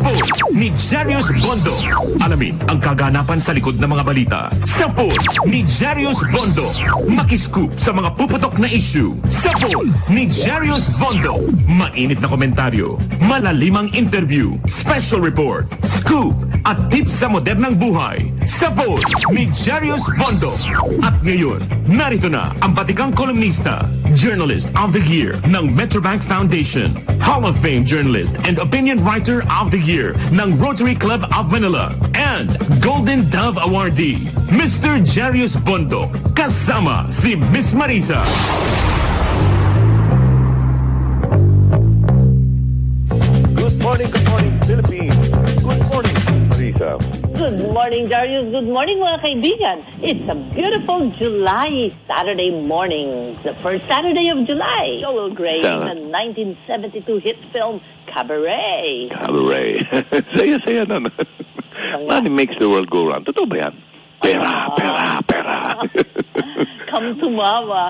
Sapul ni Jarius Bondo. Alamin ang kaganapan sa likod ng mga balita. Sapul ni Jarius Bondo. Makiscoop sa mga puputok na issue. Sapul ni Jarius Bondo. Mainit na komentaryo, malalimang interview, special report, scoop at tips sa modernang buhay. Sapul ni Jarius Bondo. At ngayon, narito na ang batikang kolumnista, Journalist of the Year ng Metrobank Foundation, Hall of Fame Journalist and Opinion Writer of the Year ng Rotary Club of Manila, and Golden Dove Awardee, Mr. Jarius Bondo, kasama si Miss Marisa. Good morning, Philippines. Good morning, Marisa. Good morning, Darius. Good morning, mga kaibigan. It's a beautiful July Saturday morning. The first Saturday of July. Joel Grey in the 1972 hit film Cabaret. Cabaret. Saya-saya na. Money makes the world go round. Totoo ba yan? Pera. Come to mama.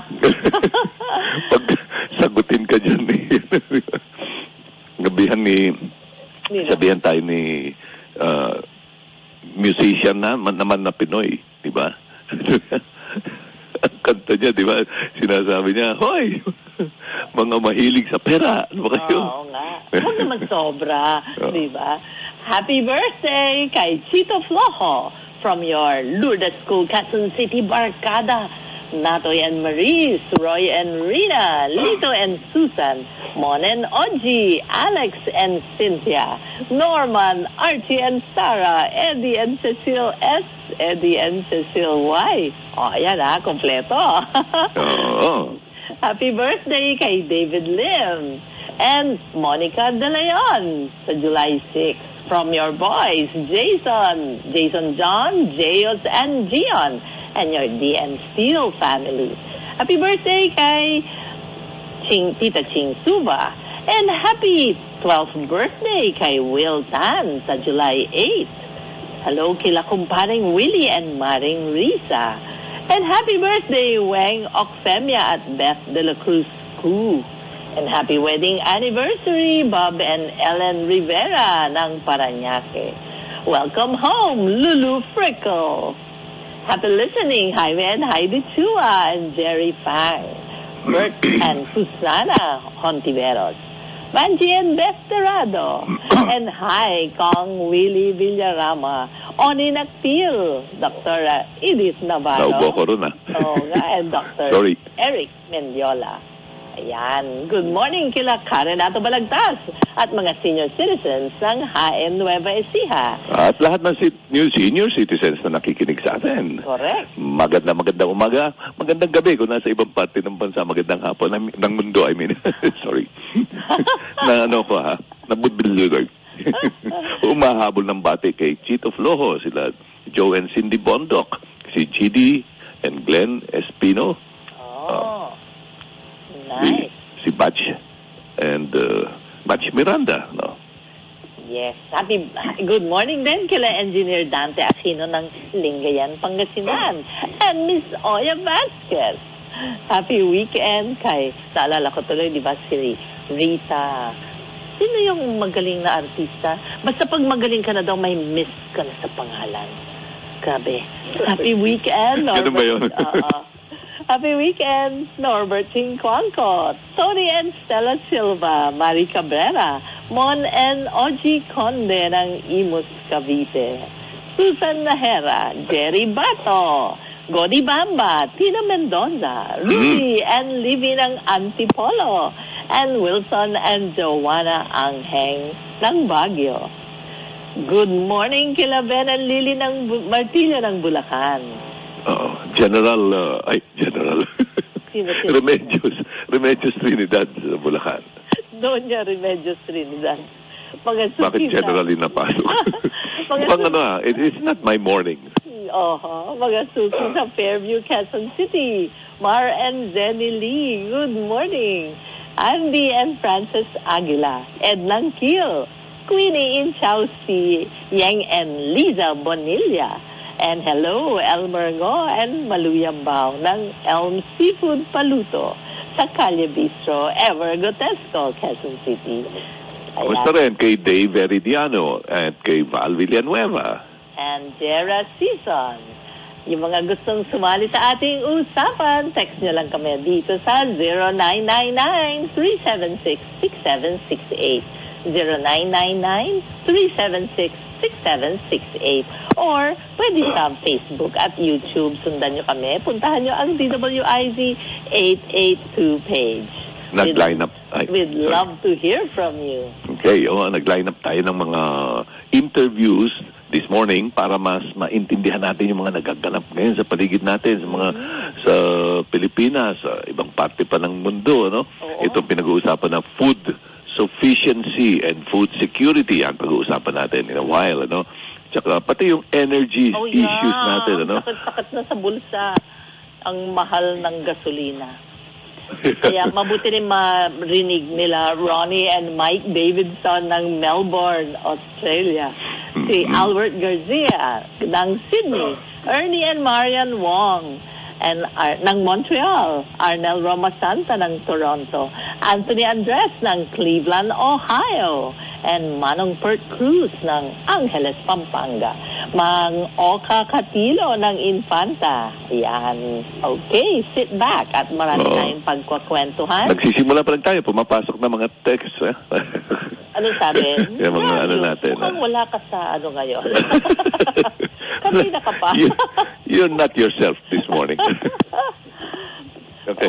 Pag sagutin ka dyan sabihan tayo ni musician naman na Pinoy, di ba? Ang kanta niya, di ba? Sinasabi niya, hoy, mga mahilig sa pera. Ano ba kayo? Oo nga. Huwag naman sobra, di ba? Happy birthday kay Chito Flojo from your Lourdes School, Quezon City, Barkada. Natoy and Maris, Roy and Rina, Lito and Susan, Mon and Oji, Alex and Cynthia, Norman, Archie and Sarah, Eddie and Cecile S, Eddie and Cecile Y. O, yan kompleto. Happy birthday kay David Lim and Monica De Leon sa July 6 from your boys, Jason John, Jayos and Gion, and your DN Steel family. Happy birthday kay Tita Ching Suba. And happy 12th birthday kay Will Tan sa July 8. Hello kila kumparing Willie and Maring Risa. And happy birthday Weng Ocfemia at Beth de la Cruz Koo. And happy wedding anniversary Bob and Ellen Rivera ng Parañaque. Welcome home, Lulu Frickle. Happy listening, Jaime and Heidi Chua and Jerry Fang, Bert and Susana Hontiveros, Banji and Beth Terrado, and hi, Kong Willie Villarama, Oni Naktil, Dr. Edith Navarro. Naubo ko rin And Dr. Eric Mendiola. Ayan. Good morning kila Karen Ato Balagtas at mga senior citizens ng HAEN Nueva Ecija. At lahat ng senior citizens na nakikinig sa atin. Correct. Magandang umaga, magandang gabi kung nasa ibang parte ng bansa, magandang hapon ng mundo, I mean. Sorry. Nabudbilyo. Umahabol ng bati kay Chito Flojo, sila Joe and Cindy Bondoc, si GD and Glenn Espino. Nice. Si Batch and Batch Miranda, no? Yes. Good morning din kila Engineer Dante Aquino ng Lingayen, Pangasinan. And Miss Oya Vasquez. Happy weekend kay, naalala ko tuloy, di ba, si Rita. Sino yung magaling na artista? Basta pag magaling ka na daw, may miss ka na sa pangalan. Grabe. Happy weekend, Norbert. Ganun ba yun? Happy weekend, Norbert Chinquanco, Tony and Stella Silva, Mari Cabrera, Mon and Oji Conde ng Imus Cavite, Susan Nahera, Jerry Bato, Godi Bamba, Tina Mendoza, Rudy and Livy ng Antipolo, and Wilson and Joanna Angheng ng Baguio. Good morning kila Ben and Lily ng Martillo ng Bulacan. General Remedios Trinidad sa Bulacan. Doña Remedios Trinidad. Bakit generally napasok? It is not my morning. Mga suki sa Fairview, Quezon City. Mar and Zenny Lee, good morning. Andy and Francis Aguila, Edlang Kiel, Queenie in Chelsea, Yang and Liza Bonilla. And hello, Elmer Ngo and Maluyang Bao ng Elm Seafood Paluto sa Calle Bistro, Evergotesco, Quezon City. Kamusta rin kay Dave Veridiano at kay Val Villanueva? And Jera Season. Yung mga gustong sumali sa ating usapan, text nyo lang kami dito sa 0999-376-6768. 0999-376-6768. Or pwede sa Facebook at YouTube. Sundan nyo kami. Puntahan nyo ang DWIZ 882 page. Nag-line up. We'd love to hear from you. Okay, nag-line up tayo ng mga interviews this morning para mas maintindihan natin yung mga nagaganap ngayon sa paligid natin, sa mga sa Pilipinas, sa ibang parte pa ng mundo, no? Oo. Itong pinag-uusapan na food sufficiency and food security ang pag-uusapan natin in a while, ano? Tsaka pati yung energy issues natin, ano? Sakit-sakit na sa bulsa ang mahal ng gasolina. Kaya mabuti rin marinig nila Ronnie and Mike Davidson ng Melbourne, Australia. Si Albert Garcia ng Sydney. Ernie and Marian Wong ng Montreal. Arnel Romasanta ng Toronto. Anthony Andres ng Cleveland, Ohio. And Manong Pert Cruz ng Angeles, Pampanga. Mang Oka Catilo ng Infanta. Yan. Okay, sit back at marami tayong pagkukwentuhan. Nagsisimula pa lang tayo, pumapasok na mga text. Ano sabi? Yung mga ano natin. Mukhang wala ka sa ano ngayon. Kanina ka pa. You're not yourself this morning. Okay.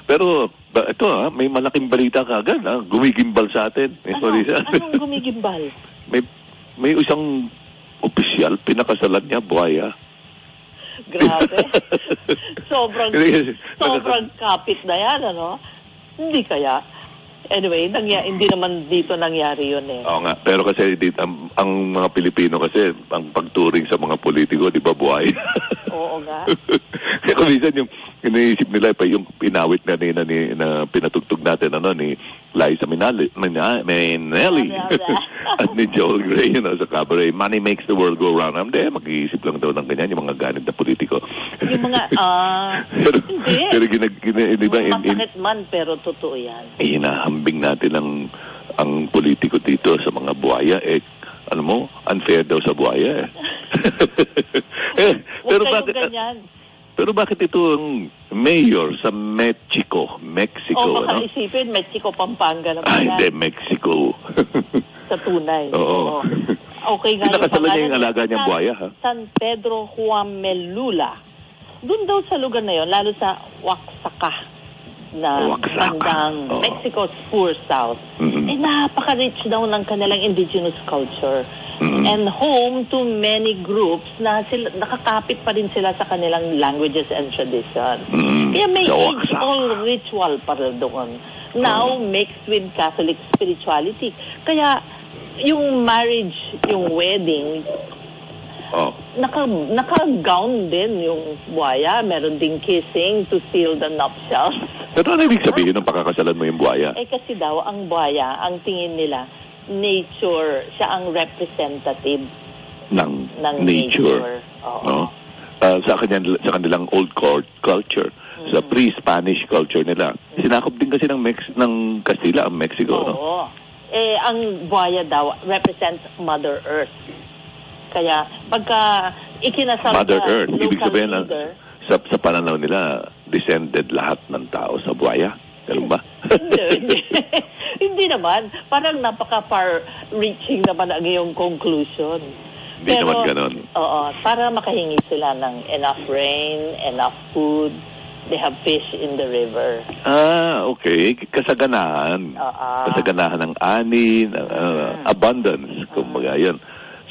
Pero ito may malaking balita kaagad. Gumigimbal sa atin. Anong gumigimbal? May isang opisyal, pinakasalan niya, buhaya. Grabe. sobrang kapit na yan, ano? Hindi kaya. Anyway, hindi naman dito nangyari yun eh. Oo nga. Pero kasi ang mga Pilipino kasi, ang pagturing sa mga politiko, di ba, buhay? Oo nga. Kaya kung minsan yung iniisip nila pa yung pinawit na pinatugtog natin ni Liza Minnelli at ni Joel Grey sa cabaret. Money makes the world go round. Mag-iisip lang daw ng ganyan yung mga ganit na politiko. Yung mga, pero di ba, masakit man, pero totoo yan. Hinahambing natin ang politiko dito sa mga buhaya. Unfair daw sa buhaya. Pero bakit ito ang mayor sa Mexico? Baka isipin, Mexico, Pampanga naman. Hindi, Mexico. Sa tunay. Oo. Okay nga. Pinakasalan niya yung alaga niyang buhaya, ha? San Pedro Huamelula. Doon daw sa lugar na yon, lalo sa Oaxaca na bandang Mexico's poor south. Napaka-rich daw ng kanilang indigenous culture. And home to many groups na nakakapit pa rin sila sa kanilang languages and tradition. Kaya may age-old ritual para doon. Now, mixed with Catholic spirituality. Kaya, yung marriage, yung wedding, naka-gown din yung buhaya. Meron ding kissing to seal the nuptials. Ano ibig sabihin ng pakakasalan mo yung buhaya? Kasi daw, ang buhaya, ang tingin nila, nature, siya ang representative ng nature. Oo. Sa kanilang old culture, sa pre-Spanish culture nila. Sinakop din kasi ng Castilla ang Mexico, no? Oo. Ang buhaya daw represents Mother Earth. Kaya pagka ikinasal Mother Earth, ibig sabihin leader, sa pananaw nila, descended lahat ng tao sa buhaya. Ganun ba? Hindi. Hindi naman. Parang napaka-far-reaching naman ang iyong conclusion. Hindi naman ganun. Oo. Para makahingi sila ng enough rain, enough food. They have fish in the river. Okay. Kasaganahan. Kasaganahan ng ani, abundance. Kumbaga yan.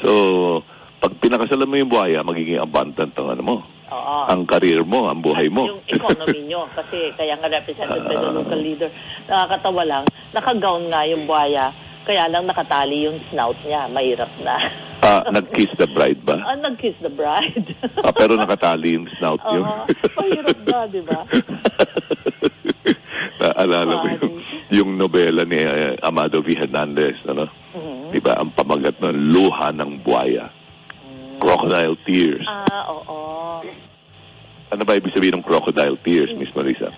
So, pag pinakasalan mo yung buhaya, magiging abundant ang ano mo. Ang career mo, ang buhay mo. Yung economy nyo. Kasi kaya nga represented by the local leader. Nakakatawa lang. Naka-gown nga yung buhaya. Kaya lang nakatali yung snout niya. Mahirap na. Nag-kiss the bride ba? Nag-kiss the bride. Pero nakatali yung snout yun. Mahirap na, di ba? Naalala mo yung nobela ni Amado V. Hernandez, ano? Di ba? Ang pamagat ng luha ng buhaya. Crocodile Tears. Oo. Ano ba ibig sabihin ng crocodile tears, Miss Marisa?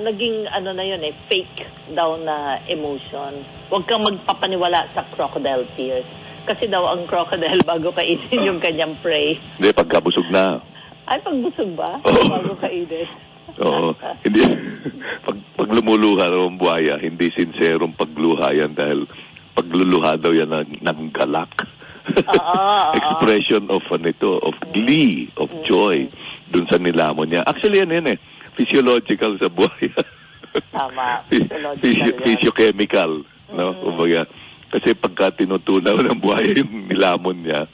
Naging ano na yun fake daw na emotion. Huwag kang magpapaniwala sa crocodile tears. Kasi daw ang crocodile bago kainin yung kanyang prey. Hindi, pagkabusog na. Ay, pagbusog ba? Oo. Bago kainin. Oo. Hindi, pag lumuluha raw ang buhaya, hindi sinserong pagluha yan dahil pagluluha daw yan ng galak. Expression of glee, of joy dun sa nilamon niya. Actually, yan physiological sa buhaya. Tama. Physiochemical, no? Kumbaga, kasi pagka tinutunaw ng buhaya yung nilamon niya,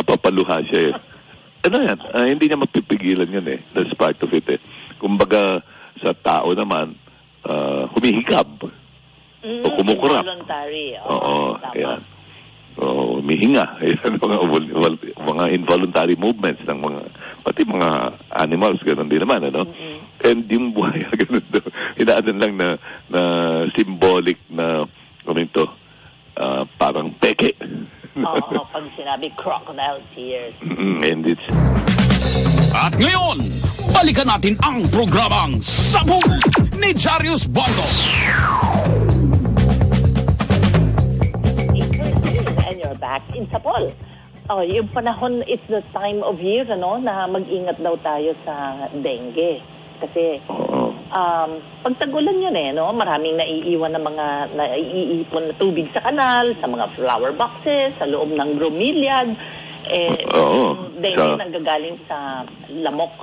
napapaluha siya Ano yan? Hindi niya mapipigilan yan That's part of it Kumbaga, sa tao naman, humihikab. O kumukurap. Involuntary. Oo, ayan. O, humihinga. Ayan, mga involuntary movements ng pati mga animals, ganun din naman, ano? And yung buhaya, ganun daw. Hinaanan lang na symbolic na, parang peke. Oo, pag sinabi crocodile tears. And it's... At ngayon, balikan natin ang programang Sabog ni Jarius Bondo. And you're back in Sapol. Yung panahon, it's the time of year, na mag-ingat daw tayo sa dengue. Kasi, pag tagulan yun maraming naiiwan na mga naiipon na tubig sa kanal, sa mga flower boxes, sa loob ng bromeliad. Dengue nanggagaling sa lamok.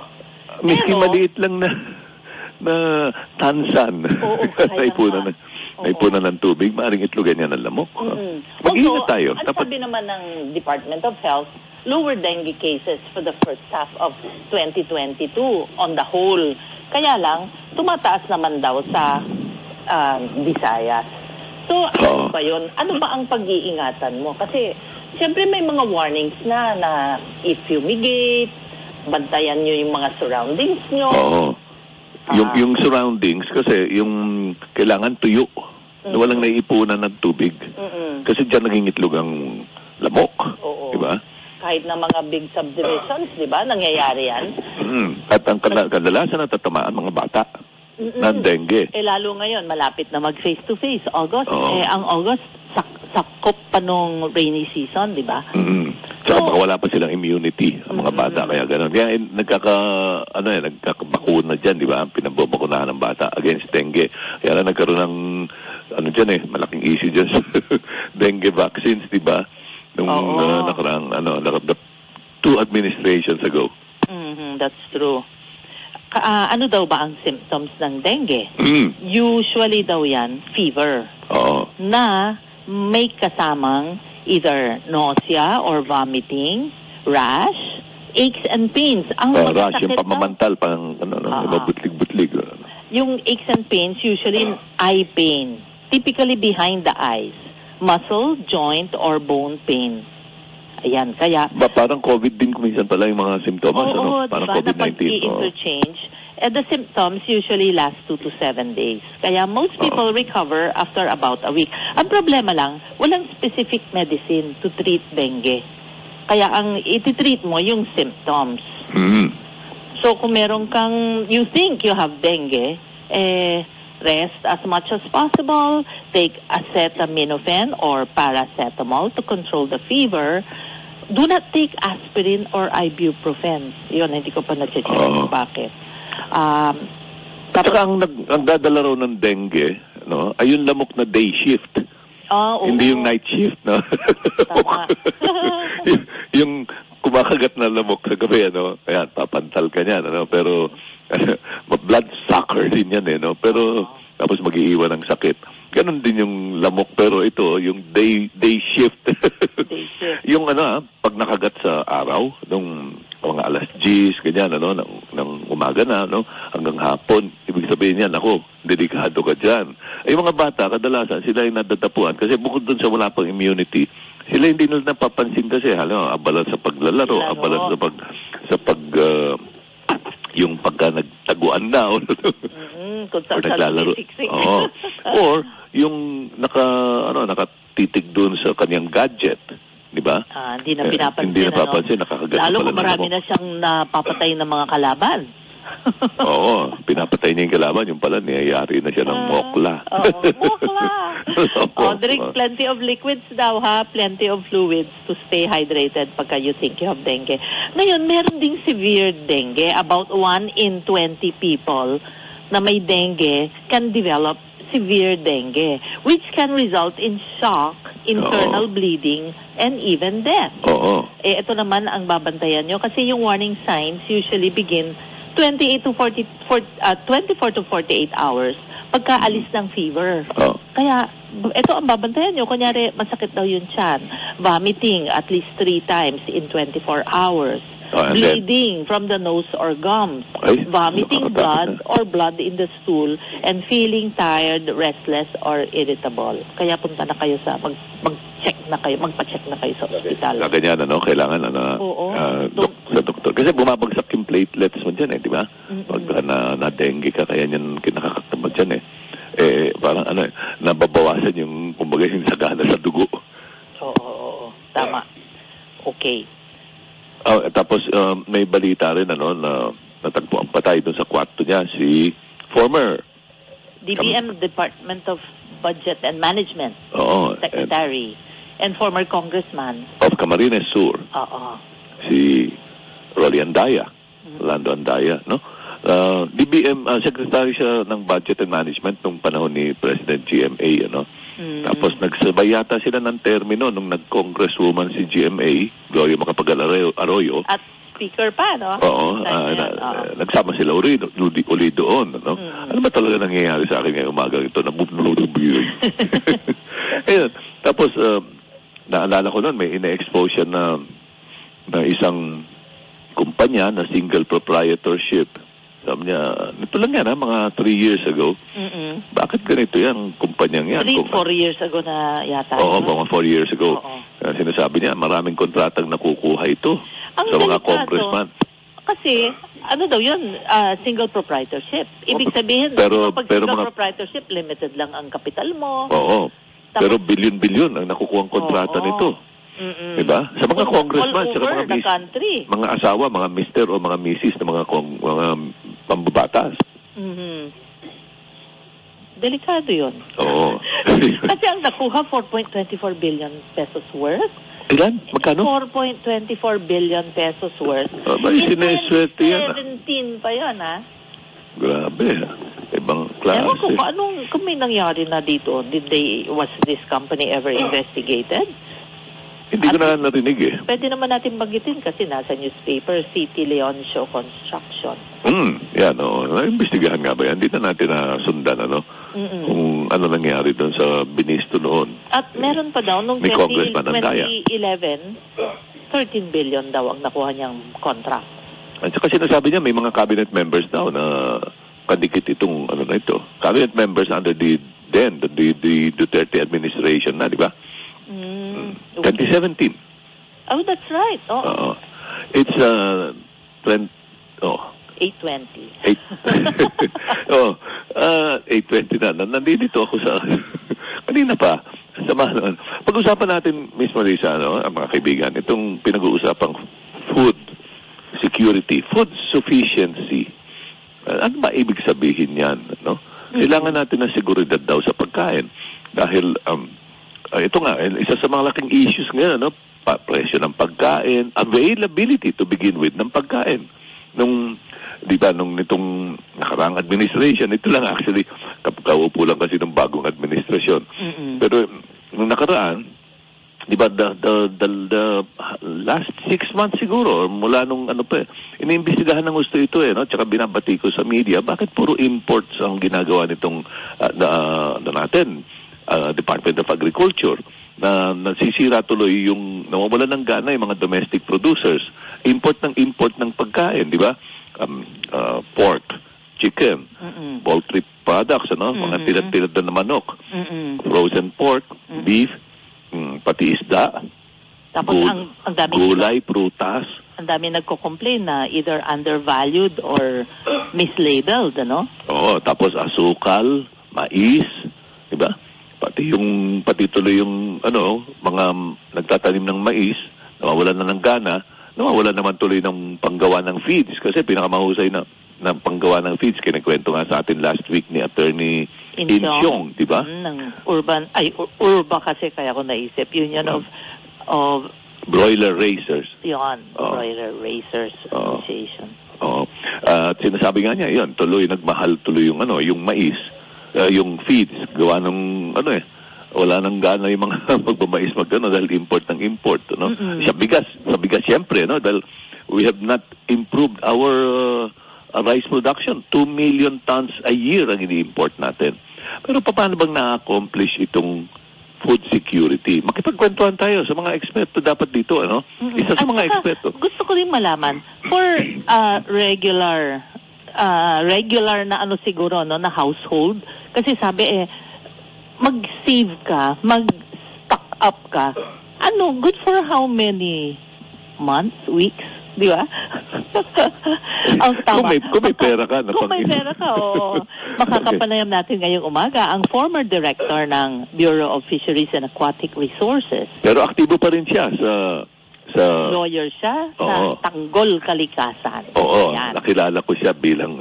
Miski maliit lang na tansan. Naipunan ng tubig, maaaring itlogan niya ng lamok. Mag-ingat tayo. Ang sabi naman ng Department of Health, lower dengue cases for the first half of 2022 on the whole. Kaya lang, tumataas naman daw sa Visayas. So, ano ba yun? Ano ba ang pag-iingatan mo? Kasi, siyempre may mga warnings na i-fumigate, bantayan nyo yung mga surroundings nyo. Oo. Yung surroundings, kasi yung kailangan tuyo. Na walang naiipunan ng tubig. Kasi dyan naging itlog ang lamok. Oo. Diba? Kahit na mga big subdivisions, di ba? Nangyayari yan. At ang kadalasan natatamaan mga bata ng dengue. Lalo ngayon, malapit na mag face-to-face. August. Ang August, sakop pa nung rainy season, di ba? Tsaka baka wala pa silang immunity ang mga bata. Kaya gano'n. Kaya nagkakabakuna dyan, di ba? Pinababakunahan ng bata against dengue. Kaya na nagkaroon ng malaking issue dyan sa dengue vaccines, di ba? Nung nakarang, 2 administrations ago. That's true. Ano daw ba ang symptoms ng dengue? Usually daw yan, fever. Na may kasamang either nausea or vomiting, rash, aches and pains. Ang rash, yung pamamantal, mabutlig-butlig. Yung aches and pains, usually eye pain. Typically behind the eyes. Muscle, joint, or bone pain. Ayan, kaya... Parang COVID din kuminsan pala yung mga symptoms, Parang diba, COVID-19. Na pag-i-interchange. The symptoms usually last 2 to 7 days. Kaya most people recover after about a week. Ang problema lang, walang specific medicine to treat dengue. Kaya ang iti-treat mo yung symptoms. So kung meron kang, you think you have dengue, rest as much as possible, take acetaminophen or paracetamol to control the fever. Do not take aspirin or ibuprofen. Yun, hindi ko pa na-check bakit. Saka ang dadala raw ng dengue, ay yung lamok na day shift. Hindi yung night shift, Tama. yung kumakagat na lamok sa gabi, Ayan, papantal ka niyan, pero blood sucker din yan, Pero tapos mag-iiwan ng sakit. Ganon din yung lamok, pero ito, yung day shift. Yung pag nakagat sa araw, nung mga alas 10, ganyan, ng umaga na, hanggang hapon, ibig sabihin yan, delikado ka dyan. Yung mga bata, kadalasan, sila yung nadadapuan, kasi bukod dun sa wala pang immunity, sila hindi nila napapansin kasi, abala sa paglalaro, abala sa yung pagka nagtaguan na, kung or naglalaro. Or yung nakatitig doon sa kanyang gadget, di ba? Hindi na pinapansin. Hindi napapansin, nakakagat. Lalo kung marami na siyang napapatay ng mga kalaban. Oo, pinapatay niya yung kalaban. Yung pala, niyayari na siya ng mokla. Mokla. Drink plenty of liquids daw, ha? Plenty of fluids to stay hydrated pagka you think you have dengue. Ngayon, meron ding severe dengue. About 1 in 20 people na may dengue can develop severe dengue, which can result in shock, internal bleeding, and even death. Oo. Ito naman ang babantayan nyo kasi yung warning signs usually begin 24 to 48 hours pagkaalis ng fever. Kaya, ito ang babantayan nyo. Kunyari, masakit daw yung tiyan. Vomiting at least 3 times in 24 hours. Bleeding from the nose or gums. Vomiting blood or blood in the stool and feeling tired, restless, or irritable. Kaya punta na kayo sa magpa-check na kayo sa ospital. Ganyan, kailangan sa doktor. Kasi bumabagsak yung platelets mo dyan, di ba? Pag na-dengue ka, kaya yan kinakakatama dyan, parang nababawasan yung, kumbaga, yung sagana sa dugo. Oo. Tama. Okay. Tapos may balita rin na natagpo ang patay doon sa kwarto niya si former DBM Department of Budget and Management Secretary and former congressman of Camarines Sur. Si Rolly Andaya, Lando Andaya, no? DBM secretary siya ng Budget and Management nung panahon ni President GMA, Tapos nagsabay yata sila ng termino nung nag-congresswoman si GMA, Gloria Macapagal-Arroyo. At speaker pa, no? Oo. Nagsama sila uli doon, no? Ano ba talaga nangyayari sa akin ngayong umaga ito? Nabubulog-bulog. Ayun. Tapos, naalala ko noon, may ina-expose siya na isang kumpanya na single proprietorship. Sabi niya, ito lang yan, mga 3 years ago. Bakit ganito yan, kumpanyang yan? 4 years ago na yata. Oo, mga 4 years ago. Sinasabi niya, maraming kontratang nakukuha ito sa mga congressman. Kasi, daw yun, single proprietorship. Ibig sabihin, pag single proprietorship, limited lang ang kapital mo. Oo. Pero bilyon-bilyon ang nakukuha ang kontrata nito. Diba? Sa mga congressman, sa mga asawa, mga mister o mga misis na mga pambabatas. Delikado yun. Oo. Kasi ang nakuha, 4.24 billion pesos worth. Ilan? Magkano? 4.24 billion pesos worth. May sineswerte yan. 17 pa yun, ha? Grabe. Ibang klase. Ewan ko, kung may nangyari na dito, was this company ever investigated? Hindi ko na narinig Pwede naman natin bagitin kasi nasa newspaper, City Leoncio Construction. Yan, naimbestigahan nga ba yan? Hindi na natin nasundan, kung ano nangyari doon sa Binisto noon. At meron pa daw, nung 2011, 13 billion daw ang nakuha niyang contract. At saka sinasabi niya, may mga cabinet members daw na kadikit itong, ito. Cabinet members under the Duterte administration na, di ba? 2017. Oh, that's right. It's 820. 820 na. Nandito ako sa kanina pa. Pag-usapan natin, Miss Marisa, ang mga kaibigan, itong pinag-uusapang food security, food sufficiency. Ano ba ibig sabihin yan? Kailangan natin ng seguridad daw sa pagkain. Dahil ito nga, isa sa mga laking issues ngayon, presyo ng pagkain, availability to begin with ng pagkain. Nung nitong nakaraang administration, ito lang actually, kaupo lang kasi ng bagong administrasyon. Pero nung nakaraan, the last 6 months siguro, mula nung iniimbestigahan ng gusto ito tsaka binabati ko sa media, bakit puro imports ang ginagawa nitong natin? Department of Agriculture na nasisira tuloy yung nawawalan ng gana yung mga domestic producers. Import ng pagkain, di ba? Pork, chicken, poultry products, mga tilad-tilad na manok, frozen pork, beef, pati isda, tapos ang dami gulay, prutas. Ang dami nagko-complain na either undervalued or mislabeled, Oo, tapos asukal, mais, di ba? Pati tuloy yung mga nagtatanim ng mais, nawawalan na ng gana, nawawalan naman tuloy ng panggawa ng feeds kasi pinakamahusay na ng panggawa ng feeds. Kinikwento nga sa atin last week ni Attorney Insyong, di ba? Ng Urba kasi kaya ko naisip. Union of Broiler Raisers. Yun, Broiler Raisers Association. Oo. At sinasabi nga niya, yun, nagmahal tuloy yung mais, yung feeds, gawa ng wala nang gana yung mga magmamais dahil import ng import, no? Sa bigas siyempre, no? Dahil we have not improved our rice production. 2 million tons a year ang ini-import natin. Pero paano bang na-accomplish itong food security? Makipagkwentuhan tayo sa mga eksperto dapat dito, ano? Isa sa mga eksperto. Gusto ko rin malaman, for regular na siguro, no, na household, kasi sabi mag-save ka, mag-stock up ka, good for how many months, weeks? Di ba? Ang tama. Kung may pera ka. Kung may pera ka, makakapanayam natin ngayong umaga ang former director ng Bureau of Fisheries and Aquatic Resources. Pero aktibo pa rin siya sa lawyer siya sa Tanggol, Kalikasan. Oo, Yan. nakilala ko siya bilang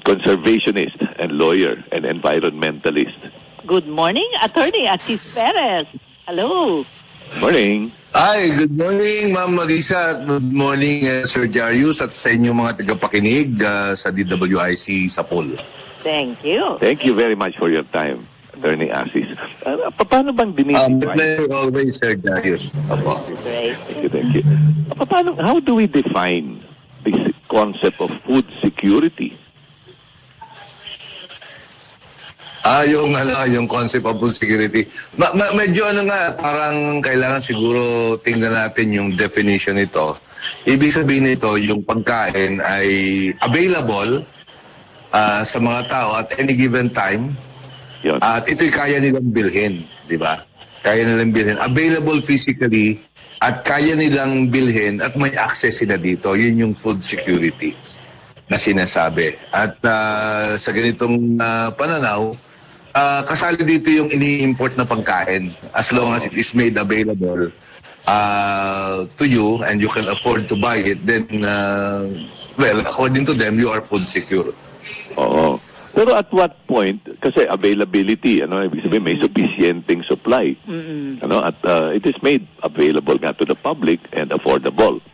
conservationist and lawyer and environmentalist. Good morning, Attorney Asis Perez. Hello. Morning. Hi, good morning Ma'am Marisa at good morning Sir Jarius at sa inyong mga tagapakinig sa DWIC Sapol. Thank you. Thank you very much for your time, Attorney Asis. Paano bang Pleasure always, Sir Jarius. Great. Thank you. How do we define this concept of food security? Yung concept of food security. Medyo parang kailangan siguro tingnan natin yung definition nito. Ibig sabihin nito, yung pagkain ay available sa mga tao at any given time. Yun. At ito'y kaya nilang bilhin, di ba? Kaya nilang bilhin. Available physically at kaya nilang bilhin at may access sila dito. Yun yung food security na sinasabi. At sa ganitong pananaw, kasali dito yung ini-import na pagkain as long as it is made available to you and you can afford to buy it, then according to them, you are food secure. Oo. Pero at what point, kasi availability, ibig sabihin may sufficienting supply. At it is made available nga to the public and affordable.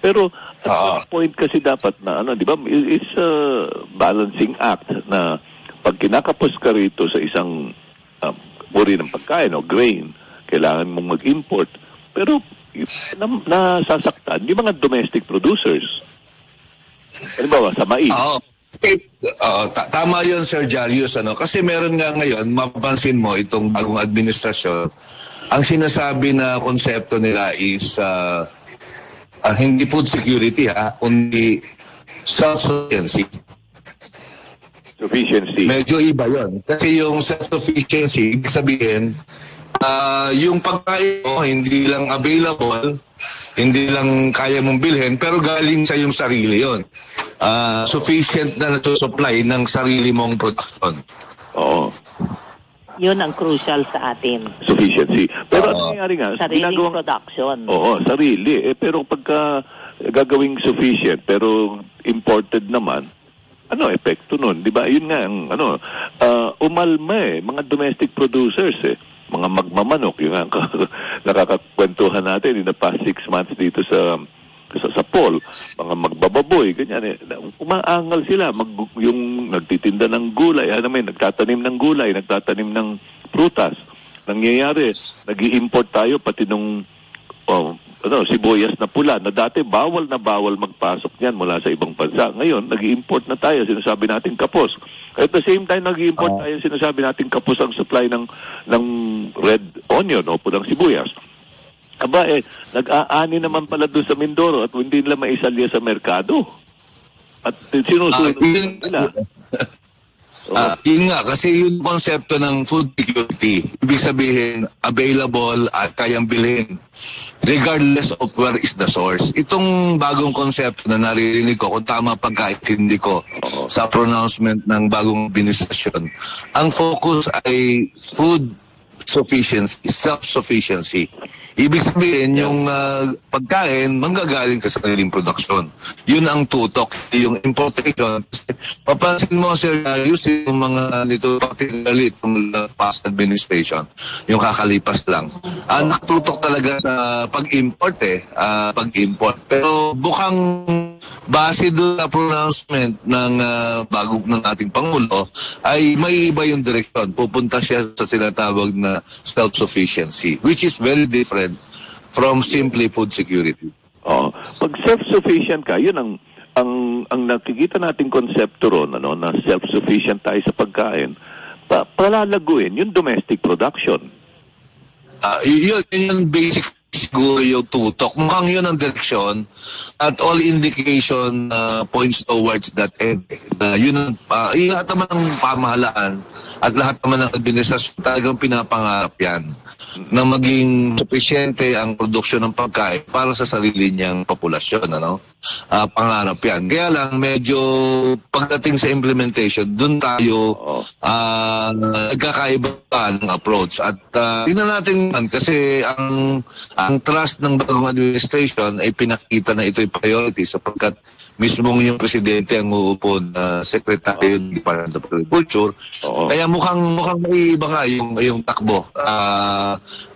Pero at what point kasi dapat na, di ba, it's a balancing act na pag kinakapos ka rito sa isang uri ng pagkain o grain, kailangan mong mag-import. Pero nasasaktan yung mga domestic producers. Halimbawa, sa mais. Tama yun, Sir Jarius. Kasi meron nga ngayon, mapapansin mo, itong bagong administrasyon, ang sinasabi na konsepto nila is hindi food security, kundi self-sufficiency. Sufficiency. Medyo iba yon. Kasi yung self-sufficiency, ibig sabihin, yung pagkain mo, hindi lang available, hindi lang kaya mong bilhin, pero galing sa yung sarili yon. Sufficient na supply ng sarili mong production. Oo. Yun ang crucial sa atin. Sufficiency. Pero ano nangyari nga? Sariling production. Oo, sarili. Pero pagka gagawing sufficient, pero imported naman, epekto nun? Di ba? Yun nga, umalma mga domestic producers mga magmamanok, yung nakakakwentuhan natin in the past 6 months dito sa Sapol, mga magbababoy, ganyan umaangal sila, yung nagtitinda ng gulay, nagtatanim ng gulay, nagtatanim ng prutas. Nangyayari, nag-i-import tayo pati nung sibuyas na pula na dati bawal magpasok niyan mula sa ibang bansa. Ngayon, nag-i-import na tayo, sinasabi natin kapos. At the same time, nag-i-import tayo, sinasabi natin kapos ang supply ng red onion o pulang sibuyas. Nag-aani naman pala doon sa Mindoro at hindi nila maisalya sa merkado. At sinusunod nila. Yun nga, kasi yung konsepto ng food security, ibig sabihin, available at kayang bilhin, regardless of where is the source. Itong bagong konsepto na naririnig ko, kung tama pagkaintindi ko sa pronouncement ng bagong administrasyon, ang focus ay food self-sufficiency. Ibig sabihin, yung pagkain, manggagaling sa sariling produksyon. Yun ang tutok, yung importation. Papansin mo, Sir Darius, yung mga nito, particularly itong past administration, yung kakalipas lang. Nakatutok talaga sa pag-import pag-import. Pero bukang base doon sa pronouncement ng ng ating Pangulo, ay may iba yung direksyon. Pupunta siya sa sinatawag na self-sufficiency, which is very different from simply food security. Pag self-sufficient ka, yun ang nakikita nating konsepto ron, na self-sufficient tayo sa pagkain, palalaguin yung domestic production. Yun yung basic siguro yung tutok. Mukhang yun ang direksyon at all indication points towards that end. Yun ang lahat naman ng pamahalaan at lahat naman ng administrasyon talagang pinapangarap yan na maging sufisyente ang produksyon ng pagkain para sa sarili niyang populasyon. Pangarap yan. Kaya lang medyo pagdating sa implementation, dun tayo nagkakaiba ng approach. At tingnan natin kasi ang trust ng bagong administration ay pinakita na ito'y priority sapagkat mismong yung presidente ang uupo na secretary ng Department of Agriculture. Kaya mukhang may iba nga yung takbo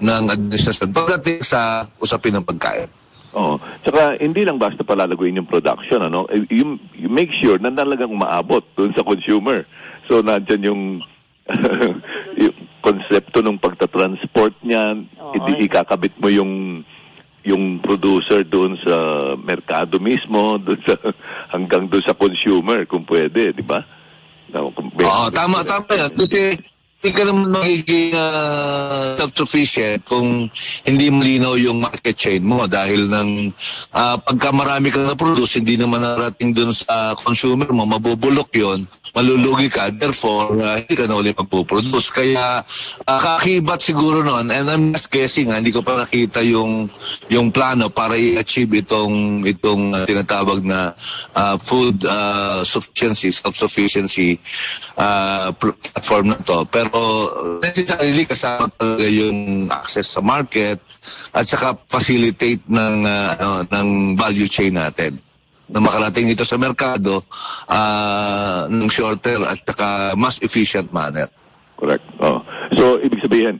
ng administrasyon pagdating sa usapin ng pagkain. Tsaka hindi lang basta palalaguin yung production, you make sure na talagang maabot doon sa consumer. So nandyan yung konsepto ng pagta-transport niyan, ikakabit mo yung producer doon sa merkado mismo, doon sa hanggang doon sa consumer kung pwede, di ba? Tama yan. Kasi hindi ka naman magiging self-sufficient kung hindi malinaw yung market chain mo dahil pagka marami kang na-produce, hindi naman narating dun sa consumer mo, mabubulok yon, malulugi ka, therefore, hindi ka na ulit magpuproduce. Kaya, kakibat siguro noon, and I'm just guessing, hindi ko pa nakita yung plano para i-achieve itong tinatawag na food sufficiency, self-sufficiency platform na to. Pero necessarily kasama talaga yung access sa market at saka facilitate ng value chain natin na makarating dito sa merkado ng shorter at saka mas efficient manner. Correct. So, ibig sabihin,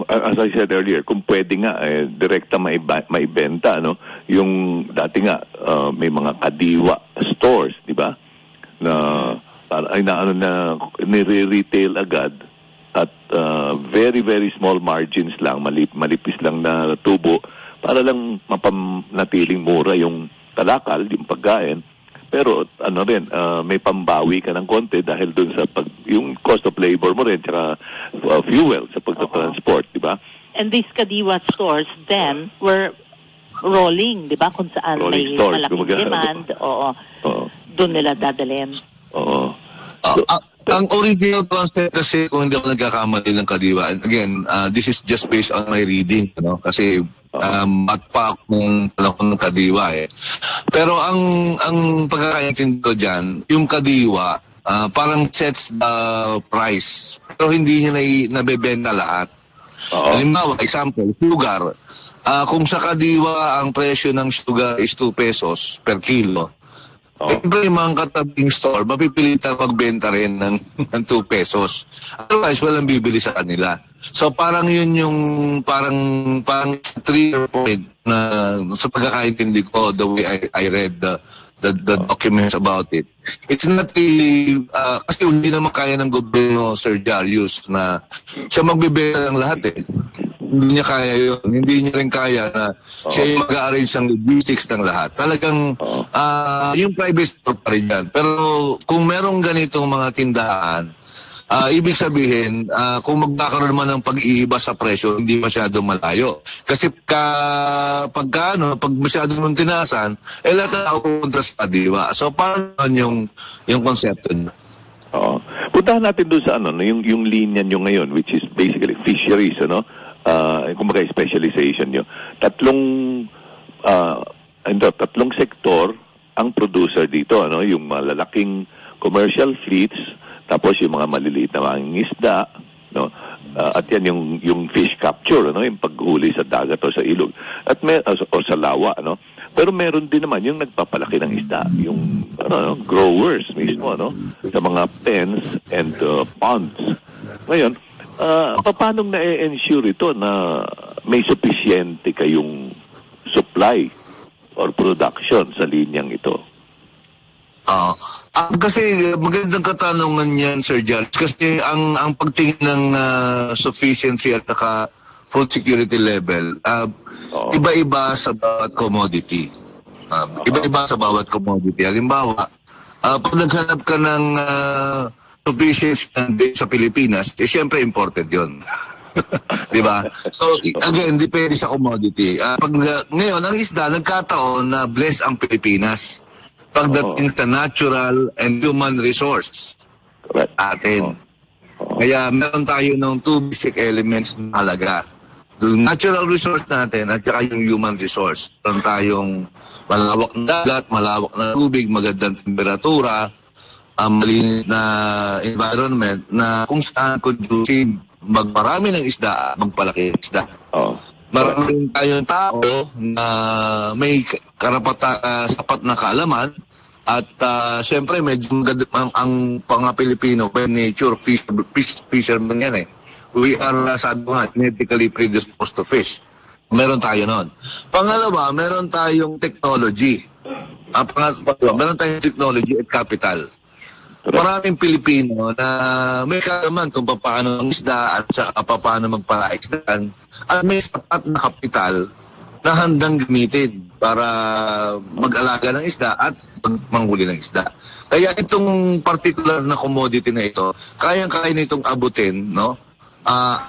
as I said earlier, kung pwede nga, direkta maibenta, yung dati nga, may mga kadiwa stores, di ba? Na nire-retail agad at very, very small margins lang, malipis lang na tubo para lang mapanatiling mura yung talakal, yung pagkain. Pero may pambawi ka ng konti dahil dun sa yung cost of labor mo rin tsaka fuel sa pagta-transport, di ba? And these kadiwa stores then were rolling, di ba? Kung saan rolling may stores, malaking demand, doon nila dadalhin. Ang original concept kasi, kung hindi ako nagkakamali ng kadiwa, again, this is just based on my reading, kasi matpa akong panahon ng kadiwa Pero ang pagkakaintindi ko dyan, yung kadiwa, parang sets the price, pero hindi niya nabebenta lahat. Halimbawa, example, sugar. Kung sa kadiwa, ang presyo ng sugar is 2 pesos per kilo, siyempre yung mga katabing store, mapipilitan magbenta rin ng 2 pesos. Otherwise, walang bibili sa kanila. So parang yun yung parang trigger point na sa pagkakaintindi ko, the way I read the documents about it. It's not really, kasi hindi naman kaya ng gobyerno, Sir Darius, na siya magbibenta ng lahat Hindi niya kaya yun. Hindi niya rin kaya na siya yung mag-arrange ng logistics ng lahat. Talagang yung private store pa rin yan. Pero kung merong ganitong mga tindahan, ibig sabihin, kung magkakaroon naman ng pag-iiba sa presyo, hindi masyadong malayo. Kasi pag masyadong mong tinasan, lahat na pupunta sa kadiwa. So parang yung konsepto niya. Puntahan natin doon sa yung linya nyo ngayon, which is basically fisheries, kumbaga specialization nyo. Tatlong sektor ang producer dito, yung malalaking commercial fleets, tapos yung mga maliliit na mga isda, At yan yung fish capture, ano, yung paghuli sa dagat o sa ilog at o sa lawa, ano. Pero meron din naman yung nagpapalaki ng isda, yung growers mismo, ano, sa mga pens and ponds. Ngayon, paano na-ensure ito na may sufisyente kayong supply or production sa linyang ito? Kasi magandang katanungan yan, Sir George. Kasi ang pagtingin ng sufficiency at saka food security level, iba-iba sa bawat commodity. Iba-iba sa bawat commodity. Halimbawa, pag naghanap ka ng sufficiency sa Pilipinas, siyempre imported yon. Diba? So, again, depende sa commodity. Ngayon, ang isda, nagkataon na bless ang Pilipinas pagdating sa natural and human resource atin. Kaya meron tayo ng two basic elements na halaga. Yung natural resource natin at saka yung human resource. Meron tayong malawak na dagat, malawak na tubig, magandang temperatura, malinis na environment na kung saan conducive magparami ng isda, magpalaki ng isda. Maraming tayong tao na may sapat na kaalaman at siyempre medyo ang mga Pilipino by nature fisherman yan eh. We are sabi ko nga genetically predisposed to fish. Meron tayo noon. Pangalawa, meron tayong technology. Meron tayong technology at capital. Maraming Pilipino na may kaalaman kung paano ang isda at saka paano magpalaisdaan at may sapat na kapital na handang gamitin para mag-alaga ng isda at manghuli ng isda. Kaya itong particular na commodity na ito, kayang-kaya nitong abutin, no?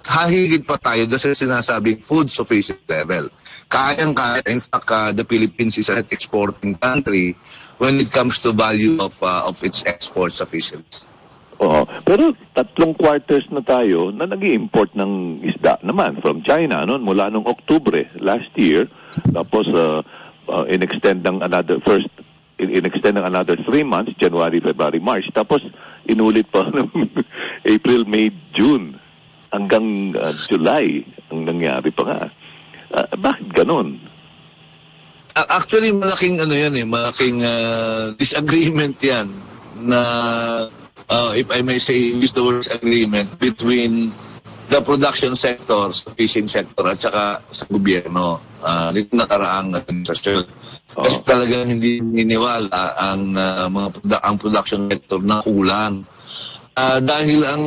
Hahigit pa tayo dahil sinasabing food sufficient level. Kayang-kaya, in fact, the Philippines is an exporting country when it comes to value of its exports sa fisheries. Pero 3 quarters na tayo na nag-i-import ng isda naman from China mula nung Oktubre last year. Tapos in-extend ng another 3 months, January, February, March. Tapos inulit pa ng April, May, June hanggang July ang nangyari pa nga. Bakit ganun? Actually, malaking malaking disagreement yan na if I may say, use the word agreement between the production sector, sa fishing sector at saka sa gobyerno nito nakaraang administrasyon. Kasi talagang hindi niniwala ang production sector na kulang. Dahil ang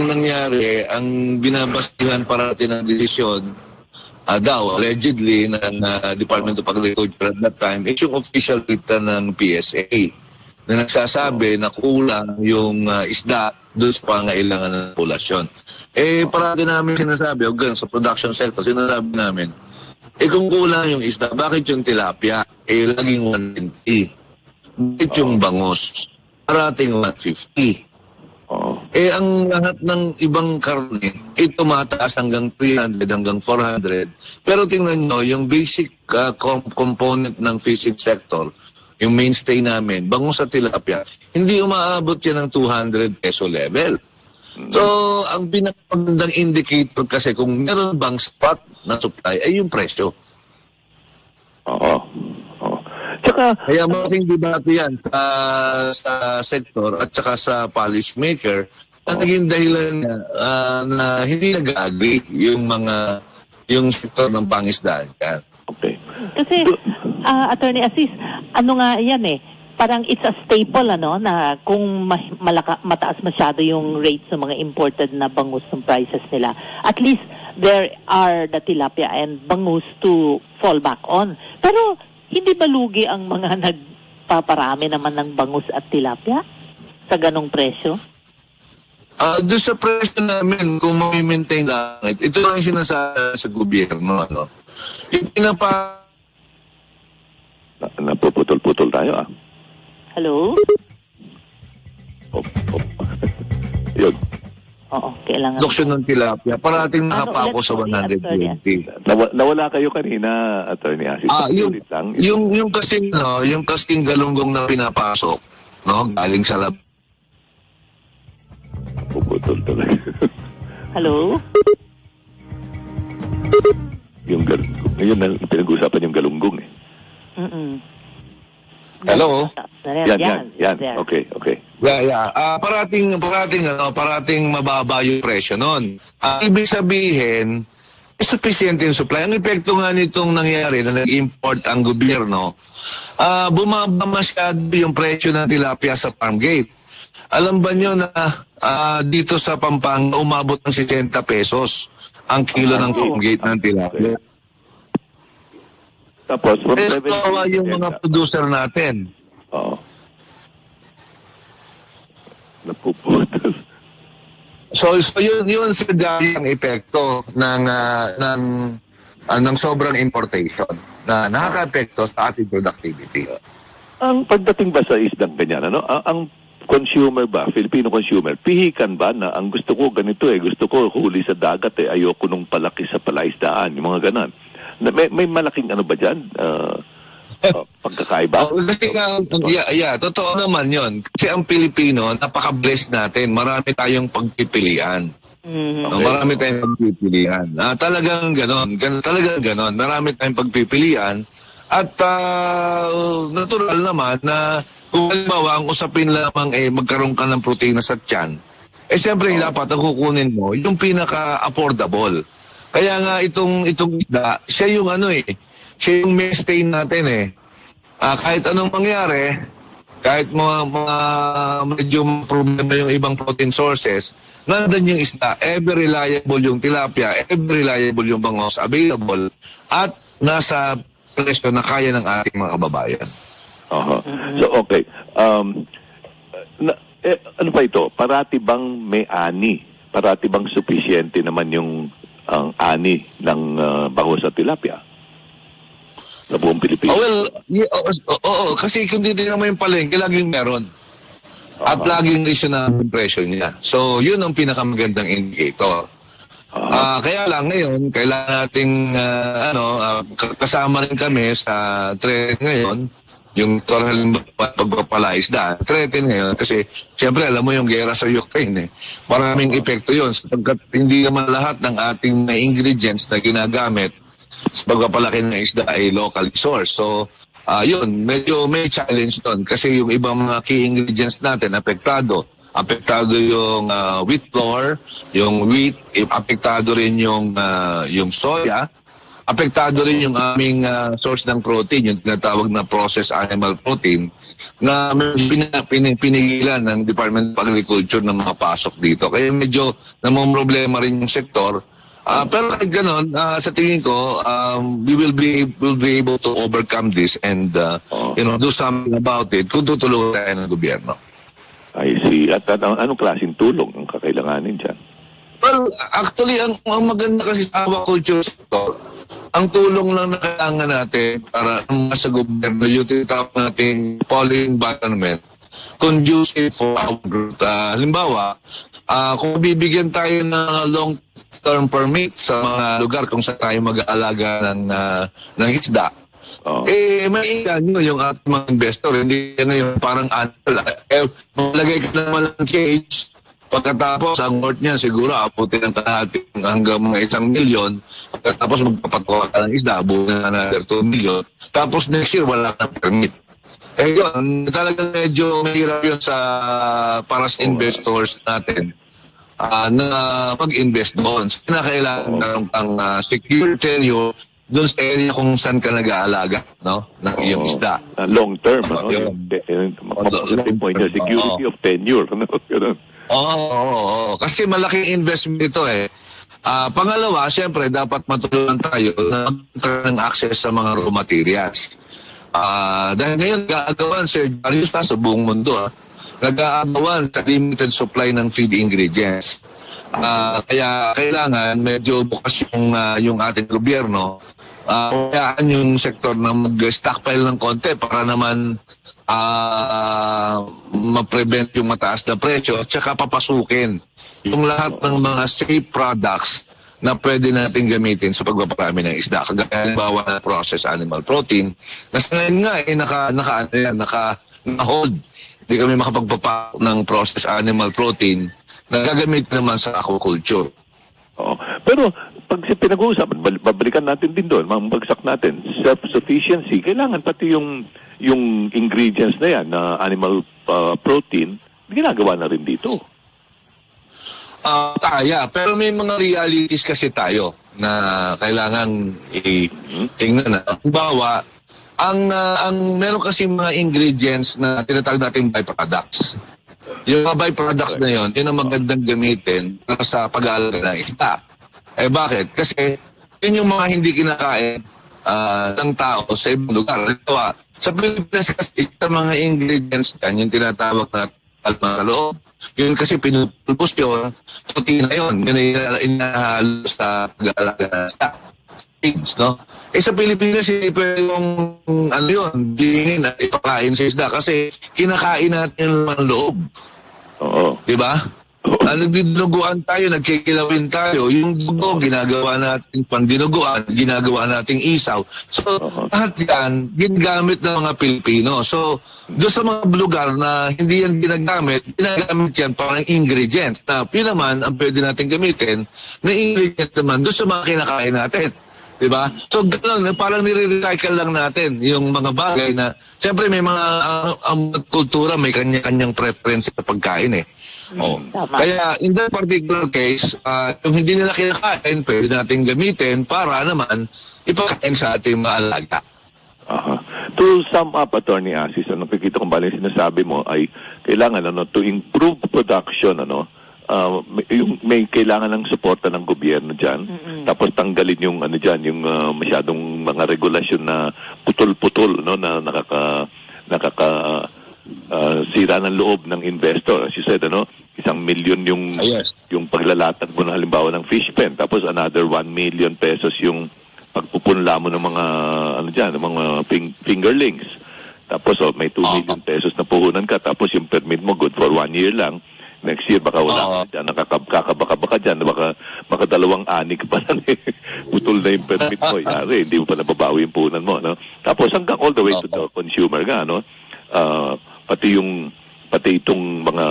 nangyari, ang binabastihan parati ng desisyon allegedly ng Department of Agriculture at that time is yung official data ng PSA na nagsasabi na kulang yung isda doon sa pangailangan ng populasyon. Parati namin sinasabi, sa production sector, sinasabi namin, kung kulang yung isda, bakit yung tilapia? Laging 120. Bakit yung bangus? Parating 150. Ang lahat ng ibang karne, tumataas hanggang 300, hanggang 400. Pero tingnan nyo, yung basic component ng fishing sector, yung mainstay namin, bangus at tilapia, hindi umaabot yan ng 200 peso level. So, ang pinakagandang indicator kasi kung meron bang sapat na supply ay yung presyo. Kaya malaking debate yan sa sektor at saka sa policy maker na naging dahilan na hindi nag-agree yung sektor ng pangisdaan yan. Okay. Kasi, Attorney Assis, nga yan parang it's a staple na kung mataas masyado yung rates ng mga imported na bangus ng prices nila, at least there are the tilapia and bangus to fall back on. Pero hindi ba lugi ang mga nagpaparami naman ng bangus at tilapia sa ganong presyo? Doon sa presyo namin, kung ma-maintain lang, ito lang yung sinasabi sa gobyerno. Yung napuputol-putol tayo Hello? Yun. Oo, kailangan. Production ng tilapia, parating nakapako sa 120. Nawala kayo kanina, Attorney Assis. Yung kasing galunggong na pinapasok, galing sa lab. Puputol talaga. Hello? Yung ngayon na pinag-uusapan yung galunggong eh. Hello? Yan. Okay. Yeah. Parating mababa yung presyo nun. Ibig sabihin, sufficient yung supply. Ang epekto nga nitong nangyari na nag-import ang gobyerno, bumaba masyado yung presyo ng tilapia sa farm gate. Alam ba nyo na dito sa Pampanga, umabot ng 60 pesos ang kilo ng farm gate ng tilapia? Tapos, from yung mga producer natin. Oo. Napuputas. So yun sa ang epekto ng sobrang importation na nakaka-epekto sa ating productivity. Ang pagdating ba sa isdang ganyan, ang consumer ba, Filipino consumer, pihikan ba na ang gusto ko ganito gusto ko huli sa dagat ayoko nung palaki sa palaisdaan, yung mga ganon. May malaking ba dyan? Pagkakaiba? Totoo naman yun. Kasi ang Pilipino, napaka-blessed natin. Marami tayong pagpipilian. Marami tayong pagpipilian. Talagang ganon. Marami tayong pagpipilian. At natural naman na kung halimbawa ang usapin lamang magkaroon ka ng proteina sa tiyan, siyempre dapat ang kukunin mo yung pinaka-affordable. Kaya nga itong isda, siya yung siya yung mainstay natin kahit anong mangyari, kahit mga medyo problema yung ibang protein sources, nandun yung isda, ever reliable yung tilapia, ever reliable yung bangos available, at nasa presyo na kaya ng ating mga kababayan. So, okay. Ano pa ito? Parati bang may ani? Parati bang sufficiente naman yung ang ani ng bangus at tilapia sa buong Pilipinas? Kasi kung titignan mo yung palengke, laging meron. At laging issue na ang presyo niya. So, yun ang pinakamagandang indicator. Kaya lang ngayon, kailangan nating kasama rin kami sa trend ngayon, yung pagpapalaisdaan. Threaten ngayon kasi siyempre alam mo yung gera sa Ukraine Maraming epekto yun sapagkat hindi naman lahat ng ating ingredients na ginagamit sa pagpapalaki ng isda ay locally sourced. So, yun, medyo may challenge doon kasi yung ibang mga key ingredients natin apektado. Apektado yung wheat flour, yung wheat, apektado rin yung soya. Apektado rin yung aming source ng protein, yung tinatawag na processed animal protein, na pinigilan ng Department of Agriculture na makapasok dito. Kaya medyo namumroblema rin yung sektor. Pero kahit ganon, sa tingin ko, we will be able to overcome this and do something about it kung tutulungan tayo ng gobyerno. I see. At anong klaseng tulong ang kakailanganin dyan? Well, actually, ang maganda kasi sa aquaculture sector, ang tulong lang na kailangan natin para sa gobyerno, yung tinatawag natin polling environment, conducive for our growth. Halimbawa, kung bibigyan tayo ng long-term permit sa mga lugar kung saan tayo mag-aalaga ng isda, may nyo yung ating mga investor. Hindi ngayon parang malagay ka naman ng cage, pagkatapos ang worth niya siguro aputin ng kalahati hanggang mga 1 milyon, pagkatapos magpapatuwa ka ng isda, buwan na another 2 milyon, tapos next year wala kang permit. Yun, talagang medyo mahirap yun para sa investors natin na mag-invest doon. So, kailangan meron kang secure tenure doon sa area kung saan ka nag-aalaga ng iyong isda. Long term, security of tenure. Kasi malaking investment ito pangalawa, siyempre, dapat matulungan tayo na magkaroon ng access sa mga raw materials. Dahil ngayon, nag-aagawan, Sir Darius, sa buong mundo, nag-aagawan sa limited supply ng feed ingredients. Kaya kailangan medyo bukas yung ating gobyerno. Kayaan yung sektor na mag-stockpile ng konti para naman ma-prevent yung mataas na presyo at saka papasukin yung lahat ng mga safe products na pwede natin gamitin sa pagpaparami ng isda. Kagaya halimbawa na processed animal protein na sa ngayon nga naka-hold. Hindi kami makapagpapak ng processed animal protein na gagamit naman sa aquaculture. Oo. Pero pag pinag-uusapan, babalikan natin din doon, mambagsak natin, self-sufficiency, kailangan pati yung ingredients na yan, na animal protein, ginagawa na rin dito. Pero may mga realities kasi tayo na kailangan tingnan na. Halimbawa, ang meron kasi mga ingredients na tinatawag natin byproducts. Yung mga byproduct na yun ang magandang gamitin para sa pag-aalaga ng isda. Bakit? Kasi yun yung mga hindi kinakain ng tao sa ibang lugar. Sa Pilipinas kasi sa mga ingredients yan, yung tinatawag na alma na loob. Yun kasi pinupulpos yun, protein na yun. Yun ay inahalo sa pag-aalaga ng isda. No? Sa Pilipinas, pwede yung bilhin at ipakain sa isda kasi kinakain natin yung laman loob. Oo. Diba? Nagdiduguan tayo, nagkikilawin tayo. Yung dugo, ginagawa natin pandinuguan, ginagawa nating isaw. So, lahat yan, ginagamit ng mga Pilipino. So, doon sa mga lugar na hindi yan ginagamit yan parang ingredient. Na yun naman, ang pwede natin gamitin, na ingredient naman doon sa mga kinakain natin. Diba? So, gano'n, parang nire-recycle lang natin yung mga bagay na, siyempre may mga, ang kultura, may kanya-kanyang preference sa pagkain eh. Kaya, in that particular case, yung hindi nila kinakain, pwede natin gamitin para naman ipakain sa ating mga alaga. To sum up, Attorney Asis, nakikita kong bali sinasabi mo ay kailangan to improve production, may kailangan ng suporta ng gobyerno dyan. Tapos tanggalin yung yung masyadong mga regulasyon na putol-putol, na sira ng loob ng investor. As you said, 1 million yung paglalatag mo na halimbawa ng fish pen, tapos another 1 million pesos yung pagpupunla mo ng mga mga fingerlings. Tapos may 2 million pesos na puhunan ka, tapos yung permit mo good for 1 year lang. Next year baka wala ka dyan, nakakabaka dyan, baka 2 ani ka pa lang putol na yung permit mo, yari, hindi mo pa nababawi yung puhunan mo, no? Tapos hanggang all the way to the consumer nga, pati itong mga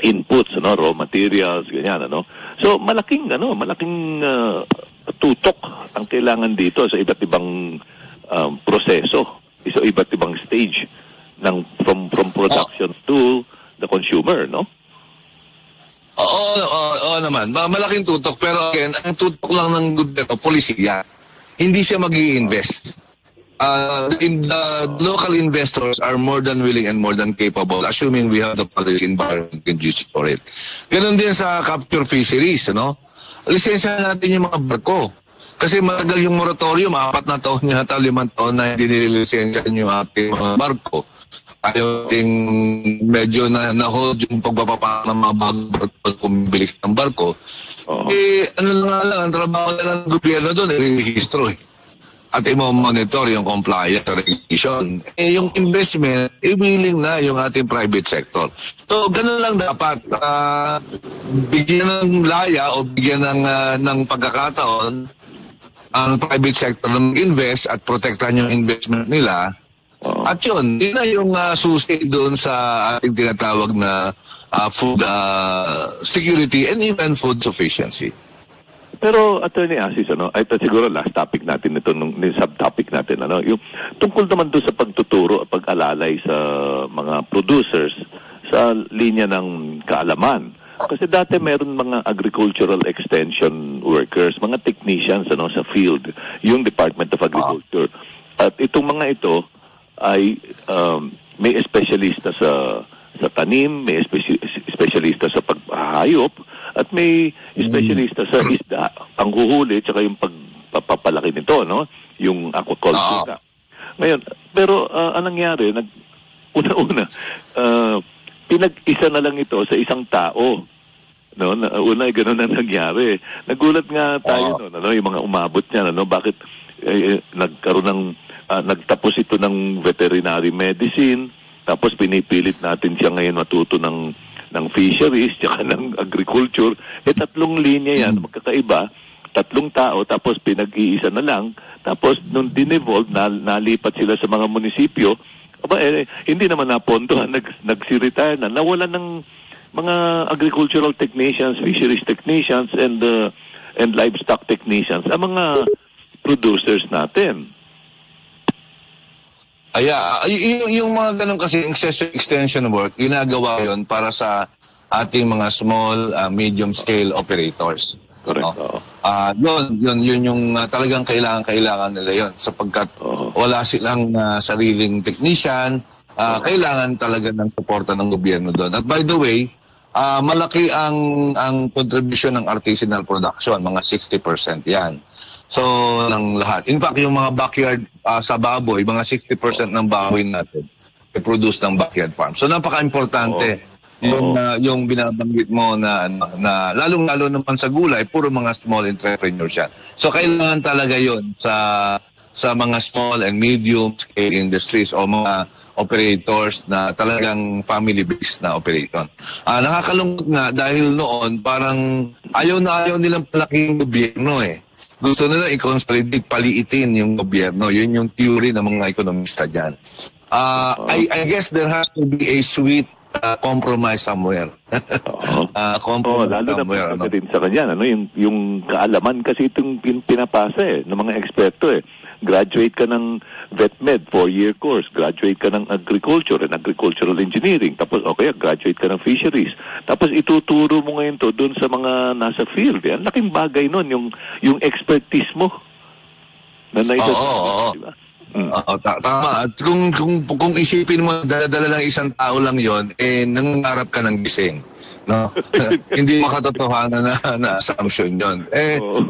inputs, raw materials, ganyan, So malaking tutok ang kailangan dito sa iba't ibang proseso, sa iba't ibang stage from production to the consumer, no? Oo naman. Malaking tutok. Pero again, ang tutok lang ng gobyerno, polisiya. Hindi siya mag-i-invest. The local investors are more than willing and more than capable, assuming we have the policy environment conducive for it. Ganon din sa capture fisheries, lisensya natin yung mga barko. Kasi matagal yung moratorium, 4 na taon yata, 5 taon na hindi nililisensya yung ating mga barko. Ayaw ting medyo na-hold yung pagbababa ng mga barko kung bilis ng barko. Ang trabaho na ng gobyerno doon, i-rehistro at i-monitor yung compliance regulation. Yung investment, willing na yung ating private sector. So, ganun lang dapat. Bigyan ng laya o bigyan ng pagkakataon ang private sector na mag-invest at protektahan yung investment nila. At yun na yung susi doon sa ating tinatawag na food security and even food sufficiency. Pero Attorney Asis, ito siguro last topic natin ito, subtopic natin, yung tungkol naman doon sa pagtuturo at pag-alalay sa mga producers sa linya ng kaalaman. Kasi dati meron mga agricultural extension workers, mga technicians sa field, yung Department of Agriculture. At itong mga ito ay may espesyalista sa tanim, may espesyalista sa paghahayop, at may espesyalista sa isda, ang huhuli, tsaka yung pagpapalaki nito, yung aquaculture. Ngayon, pero anong nangyari? Una-una, pinag-isa na lang ito sa isang tao. Una, gano'n na nangyari. Nagulat nga tayo, yung mga umabot niya, bakit nagkaroon ng nagtapos ito ng veterinary medicine, tapos pinipilit natin siya ngayon matuto ng fisheries, tsaka ng agriculture. 3 linya yan, magkakaiba, 3 tao, tapos pinag-iisa na lang, tapos nung dinevolve, nalipat sila sa mga munisipyo, hindi naman napondohan, nagsi-retire na, nawalan mga agricultural technicians, fisheries technicians, and livestock technicians, ang mga producers natin. Yung mga ganun kasi extension work, ginagawa yon para sa ating mga small, medium scale operators. Correct. Yun yung talagang kailangan nila yon sapagkat wala silang sariling technician, kailangan talaga ng suporta ng gobyerno doon. At by the way, malaki ang contribution ng artisanal production, mga 60% yan. So, ng lahat. In fact, yung mga backyard sa baboy, mga 60% ng baboy natin i-produce ng backyard farm. So, napaka-importante yung binabanggit mo na lalong-lalo naman sa gulay, puro mga small entrepreneurs yan. So, kailangan talaga yon sa mga small and medium scale industries o mga operators na talagang family-based na operation. Nakakalungkot nga dahil noon parang ayaw nilang palaking gobyerno eh. Gusto nila i-consolidate, paliitin yung gobyerno. Yun yung theory ng mga ekonomista dyan. I guess there has to be a sweet compromise somewhere. Lalo na din sa kanya, yung kaalaman kasi itong pinapasa ng mga eksperto eh. Graduate ka ng VetMed, 4-year course. Graduate ka ng agriculture and agricultural engineering. Tapos, graduate ka ng fisheries. Tapos, ituturo mo ngayon to doon sa mga nasa field. Ang laking bagay nun, yung expertise mo. Diba? Tama. At kung isipin mo, dala-dala lang isang tao lang yon, nangangarap ka ng gising. No? Hindi makatotohanan na assumption yun.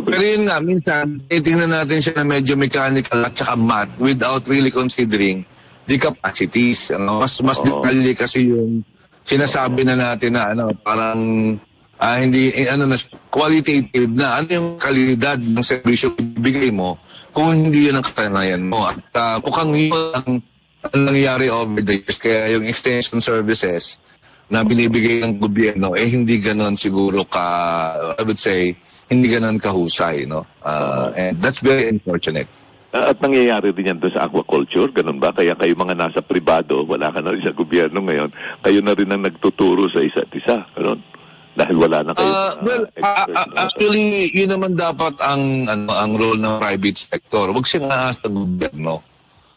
Pero yun nga, minsan, tingnan natin siya na medyo mechanical at saka math without really considering the capacities. Mas detalye kasi yung sinasabi na natin na parang hindi, na qualitative na. Ano yung kalidad ng servisyo ibigay mo kung hindi yun ang katanayan mo. At mukhang yun ang nangyayari over the years. Kaya yung extension services na binibigay ng gobyerno, hindi ganon siguro I would say, hindi ganon kahusay, no? And that's very unfortunate. At nangyayari din yan doon sa aquaculture, ganun ba? Kaya kayo mga nasa pribado, wala ka na rin sa gobyerno ngayon, kayo na rin ang nagtuturo sa isa't isa, ganun? Dahil wala na kayo actually, yun naman dapat ang role ng private sector. Huwag siyang aasa ng gobyerno.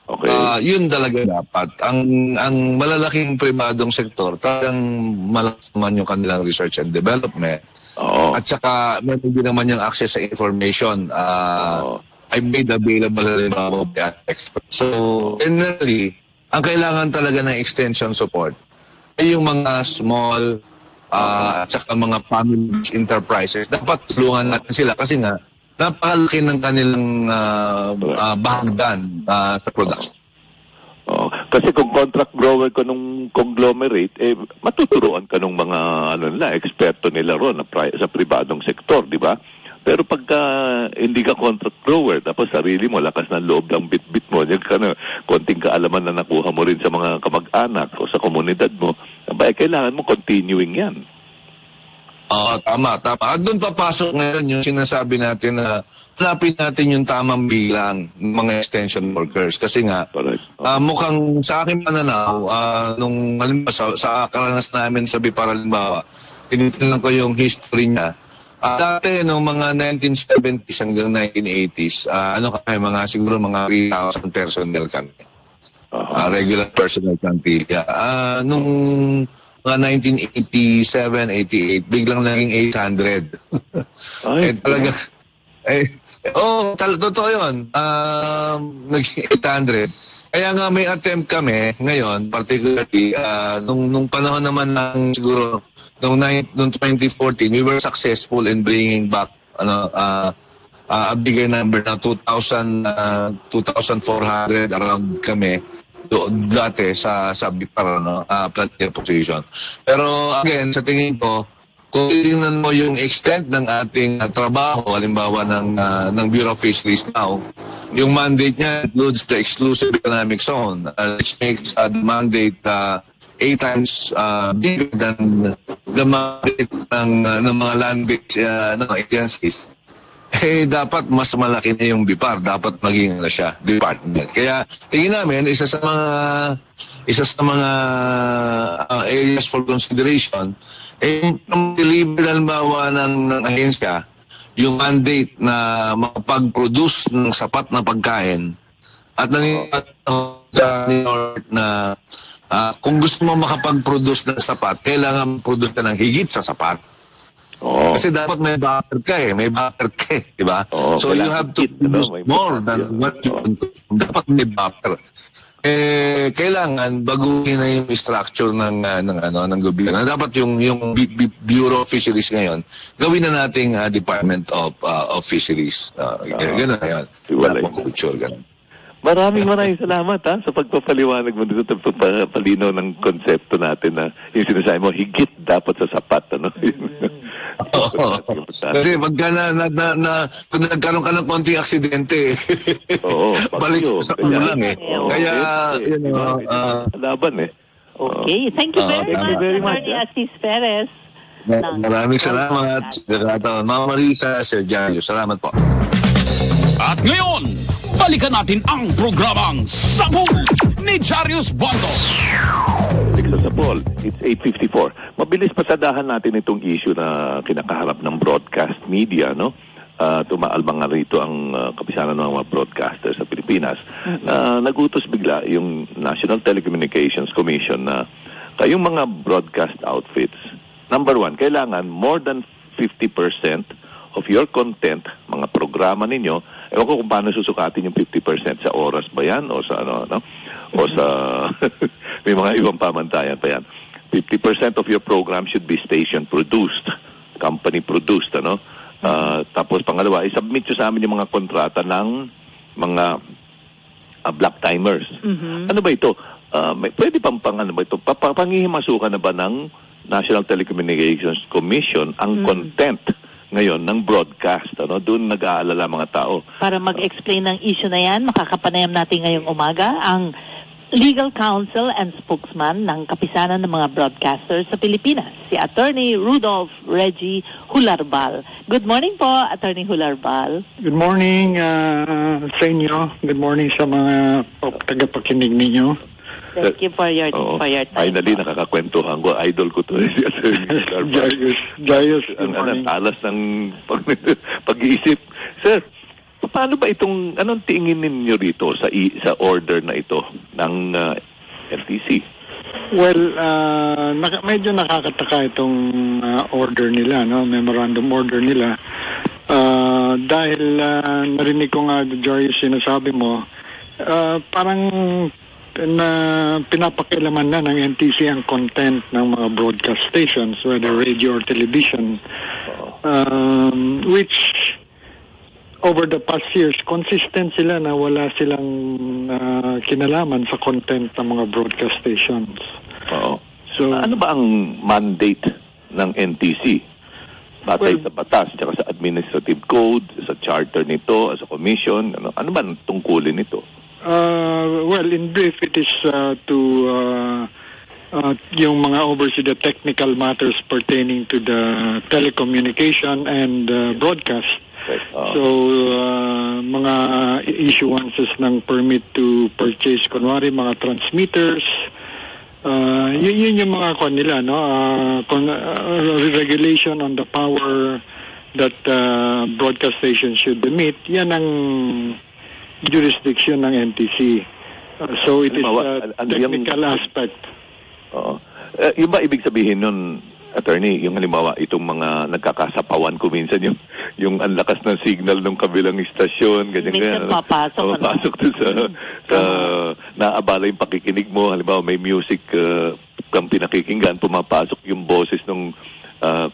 Okay. Yun talaga dapat. Ang malalaking pribadong sektor, talagang malakas naman yung kanilang research and development. At saka, meron din naman yung access sa information. I made available rin mga experts. So, generally, ang kailangan talaga ng extension support ay yung mga small at saka mga family enterprises. Dapat tulungan natin sila kasi nga, napakalaki ng kanilang bahagdan sa production. Kasi kung contract grower ka nung conglomerate, matuturuan ka nung mga eksperto nila ron sa pribadong sektor, di ba? Pero pagka hindi ka contract grower, tapos sarili mo, lakas ng loob ng bit-bit mo, yung konting kaalaman na nakuha mo rin sa mga kamag-anak o sa komunidad mo, kailangan mo continuing yan. Tama. At doon papasok ngayon yung sinasabi natin na hanapin natin yung tamang bilang ng mga extension workers. Kasi nga, mukhang sa aking pananaw, nung sa karanasan namin sa Bipar, halimbawa, tinitingnan ko yung history niya. Dati, noong mga 1970s hanggang 1980s, siguro mga 3,000 personnel kami. Regular personnel plantilla. Nung mga 1987, 88, biglang naging 800. Talaga. Totoo yun. Naging 800. Kaya nga may attempt kami ngayon, particularly, nung panahon naman ng siguro, nung 2014, we were successful in bringing back a bigger number na 2,400 around kami dati sa Bipar, plantilla position. Pero again, sa tingin ko, kung tingnan mo yung extent ng ating trabaho, halimbawa ng Bureau of Fisheries now, yung mandate niya includes the exclusive economic zone, which makes the mandate 8 times bigger than the mandate ng mga land-based agencies. dapat mas malaki na yung BIPAR. Dapat maging siya, department. Kaya tingin namin, isa sa mga areas for consideration, yung deliver halimbawa ng ahensya, yung mandate na makapag-produce ng sapat na pagkain at na kung gusto mo makapag-produce ng sapat, kailangan produce ka ng higit sa sapat. Kasi dapat may buffer ka di ba? So you have to produce more than what you want. Dapat may buffer. Kailangan baguhin na yung structure ng gobyerno. Dapat yung Bureau of Fisheries ngayon, gawin na nating Department of Fisheries. Gano'n na yan. Aquaculture, gano'n. Maraming salamat sa pagpapaliwanag mo dito, pagpapalinaw ng konsepto natin na yung sinasabi mo, higit dapat sa sapat. Kasi pagka kung nagkaroon ka ng konting aksidente, balik sa lang Kaya, laban Okay, thank you very much, Assis Perez. Maraming salamat. Mama Marisa, Sir Jario, salamat po. At ngayon, balikan natin ang programang Sapul ni Jarius Bondo. Sa Paul, it's 8:54. Mabilis pasadahan natin itong issue na kinakaharap ng broadcast media, no? Tumaalbang nga rito ang kapisanan ng mga broadcasters sa Pilipinas. Nagutos bigla yung National Telecommunications Commission na kayong mga broadcast outfits, number one, kailangan more than 50% of your content, mga programa ninyo, ewan ko kung paano susukatin yung 50% sa oras ba yan o sa o sa may mga ibang pamantayan pa yan. 50% of your program should be station produced, company produced, tapos pangalawa, i-submit nyo sa amin yung mga kontrata ng mga black timers. Ano ba ito? Pwede ano ba ito? Pangihimasukan na ba ng National Telecommunications Commission ang content ngayon ng broadcast? Doon nag-aalala mga tao. Para mag-explain ng issue na yan, makakapanayam natin ngayong umaga ang Legal Counsel and Spokesman ng Kapisanan ng mga Broadcasters sa Pilipinas, si Attorney Rudolph Reggie Hularbal. Good morning po, Attorney Hularbal. Good morning sa inyo. Good morning sa mga tagapakinig ninyo. Thank you for your time. Finally, nakakakwentuhan ko. Idol ko to si Attorney Hularbal. Jayus, good morning. Talas ng pag-iisip. Sir, paano ba anong tingin ninyo rito sa order na ito ng FTC? Well, medyo nakakataka itong order nila, memorandum order nila. Dahil narinig ko nga, Joy, sinasabi mo, parang na pinapakialaman na ng NTC ang content ng mga broadcast stations, whether radio or television, which over the past years, consistent sila na wala silang kinalaman sa content ng mga broadcast stations. So, ano ba ang mandate ng NTC? Batay sa batas, tsaka sa administrative code, sa charter nito, sa commission, ano ba ang tungkulin nito? Well, in brief, it is to yung mga oversee the technical matters pertaining to the telecommunication and broadcast. So, mga issuances ng permit to purchase, kunwari, mga transmitters, yun yung mga nila, regulation on the power that broadcast stations should emit, yan ang jurisdiction ng NTC. So, it is a technical aspect. Yung ba ibig sabihin nun, Attorney, yung halimbawa, itong mga nagkakasapawan ko minsan, yung ang lakas ng signal ng kabilang istasyon, ganyan. Mapasok doon sa naabala yung pakikinig mo. Halimbawa, may music kang pinakikinggan, pumapasok yung boses ng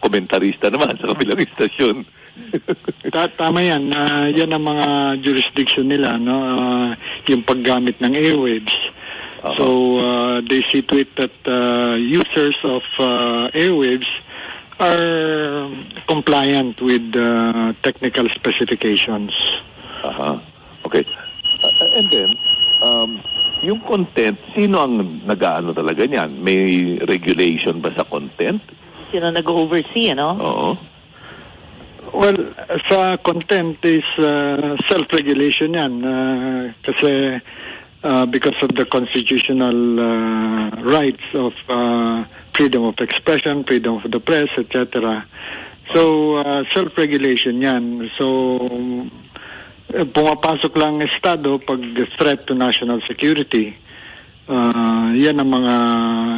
komentarista naman sa kabilang istasyon. Tama yan. Yan ang mga jurisdiction nila, yung paggamit ng airwaves. So, they see to it that users of airwaves are compliant with technical specifications. Okay. And then, yung content, sino ang nag-aano talaga niyan? May regulation ba sa content? Sino nag-oversee, Oo. Well, sa content is self-regulation yan. Kasi because of the constitutional rights of freedom of expression, freedom of the press, etc. So, self-regulation yan. So, pumapasok lang ang Estado pag threat to national security. Yan ang mga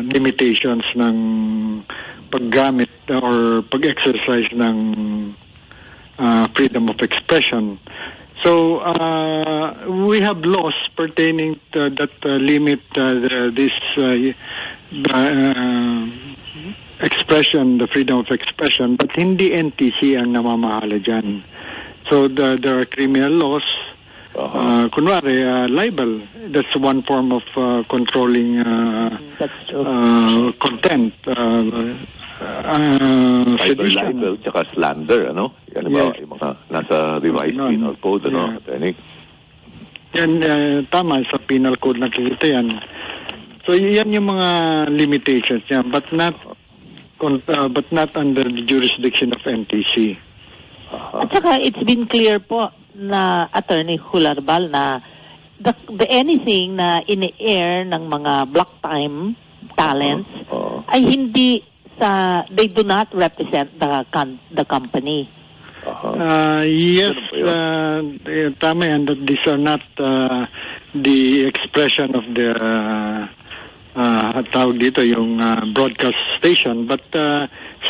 limitations ng paggamit or pag-exercise ng freedom of expression. So, we have laws pertaining to that limit this expression, the freedom of expression, but hindi NTC ang namamahala dyan. So, there are criminal laws. Kunwari, libel. That's one form of controlling content. Sedition. Libel, tsaka slander, ano? Yan ba, Yes. yung mga nasa revised penal code, ano, Yeah. attorney? Yan, tama, sa penal code nakikita yan. So, yan yung mga limitations niya, but not under the jurisdiction of NTC. At saka it's been clear po na Attorney Hularbal na the anything na in-air ng mga block time talents ay hindi they do not represent the company. Yes, tama yan, that these are not the expression of the tawag dito yung broadcast station, but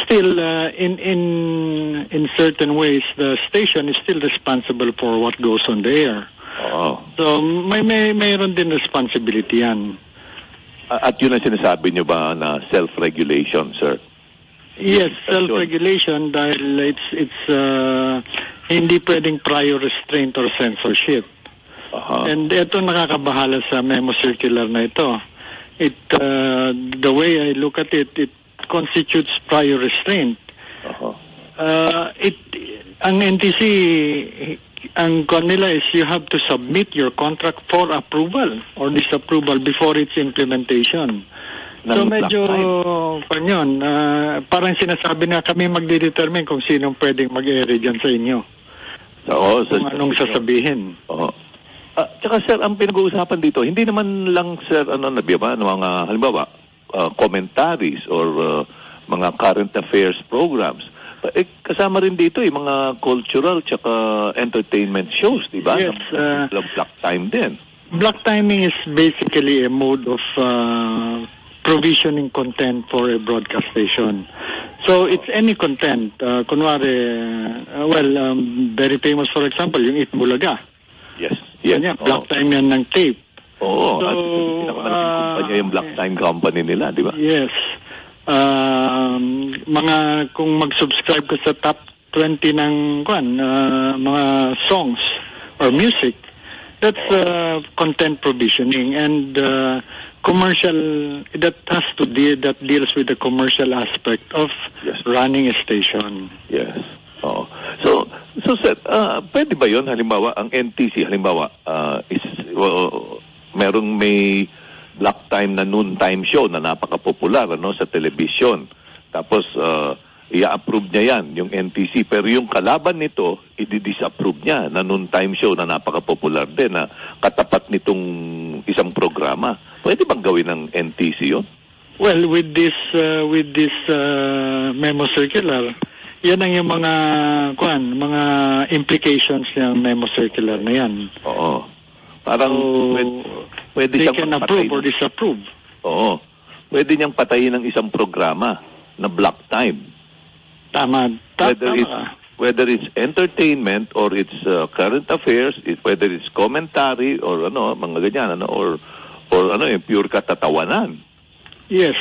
still in certain ways the station is still responsible for what goes on the air. So mayroon din responsibility yan. At yun ang sinasabi nyo ba na self-regulation, sir? Yes, self-regulation dahil it's hindi pwedeng prior restraint or censorship. And ito nakakabahala sa memo circular na ito. The way I look at it constitutes prior restraint. Ang NTC, ang kanila is you have to submit your contract for approval or disapproval before its implementation. So medyo panyon, parang sinasabi na kami magdedetermine kung sinong pwedeng mag-ere dyan sa inyo. Kung anong sasabihin. Tsaka sir, ang pinag-uusapan dito, hindi naman lang sir, mga halimbawa, commentaries or mga current affairs programs. Kasama rin dito mga cultural tsaka entertainment shows, di ba? Yes. Block time din. Block timing is basically a mode of provisioning content for a broadcast station. So it's any content. Kunwari, very famous for example, yung Itbulaga. Yes. Yan, block time yan ng tape. Oo. So, at pinakamalaking kumpanya yung Block Time Company nila, di ba? Yes. Kung mag-subscribe ka sa top 20 ng mga songs or music, that's content provisioning and commercial that deals with the commercial aspect of running a station. Yes. So sir, pwede ba 'yon halimbawa ang NTC may block time na noontime show na napaka-popular sa television. Tapos i-approve niya yan, yung NTC. Pero yung kalaban nito, i-disapprove niya na noontime show na napaka-popular din na katapat nitong isang programa. Pwede bang gawin ng NTC yun? Well, with this memo circular, yan ang yung mga implications ng memo circular na yan. Oo. Parang pwede they siyang can approve or disapprove. Oo. Pwede niyang patayin ng isang programa na block time. Tama. Whether it's entertainment or it's current affairs, whether it's commentary or mga ganyan or pure katatawanan. Yes.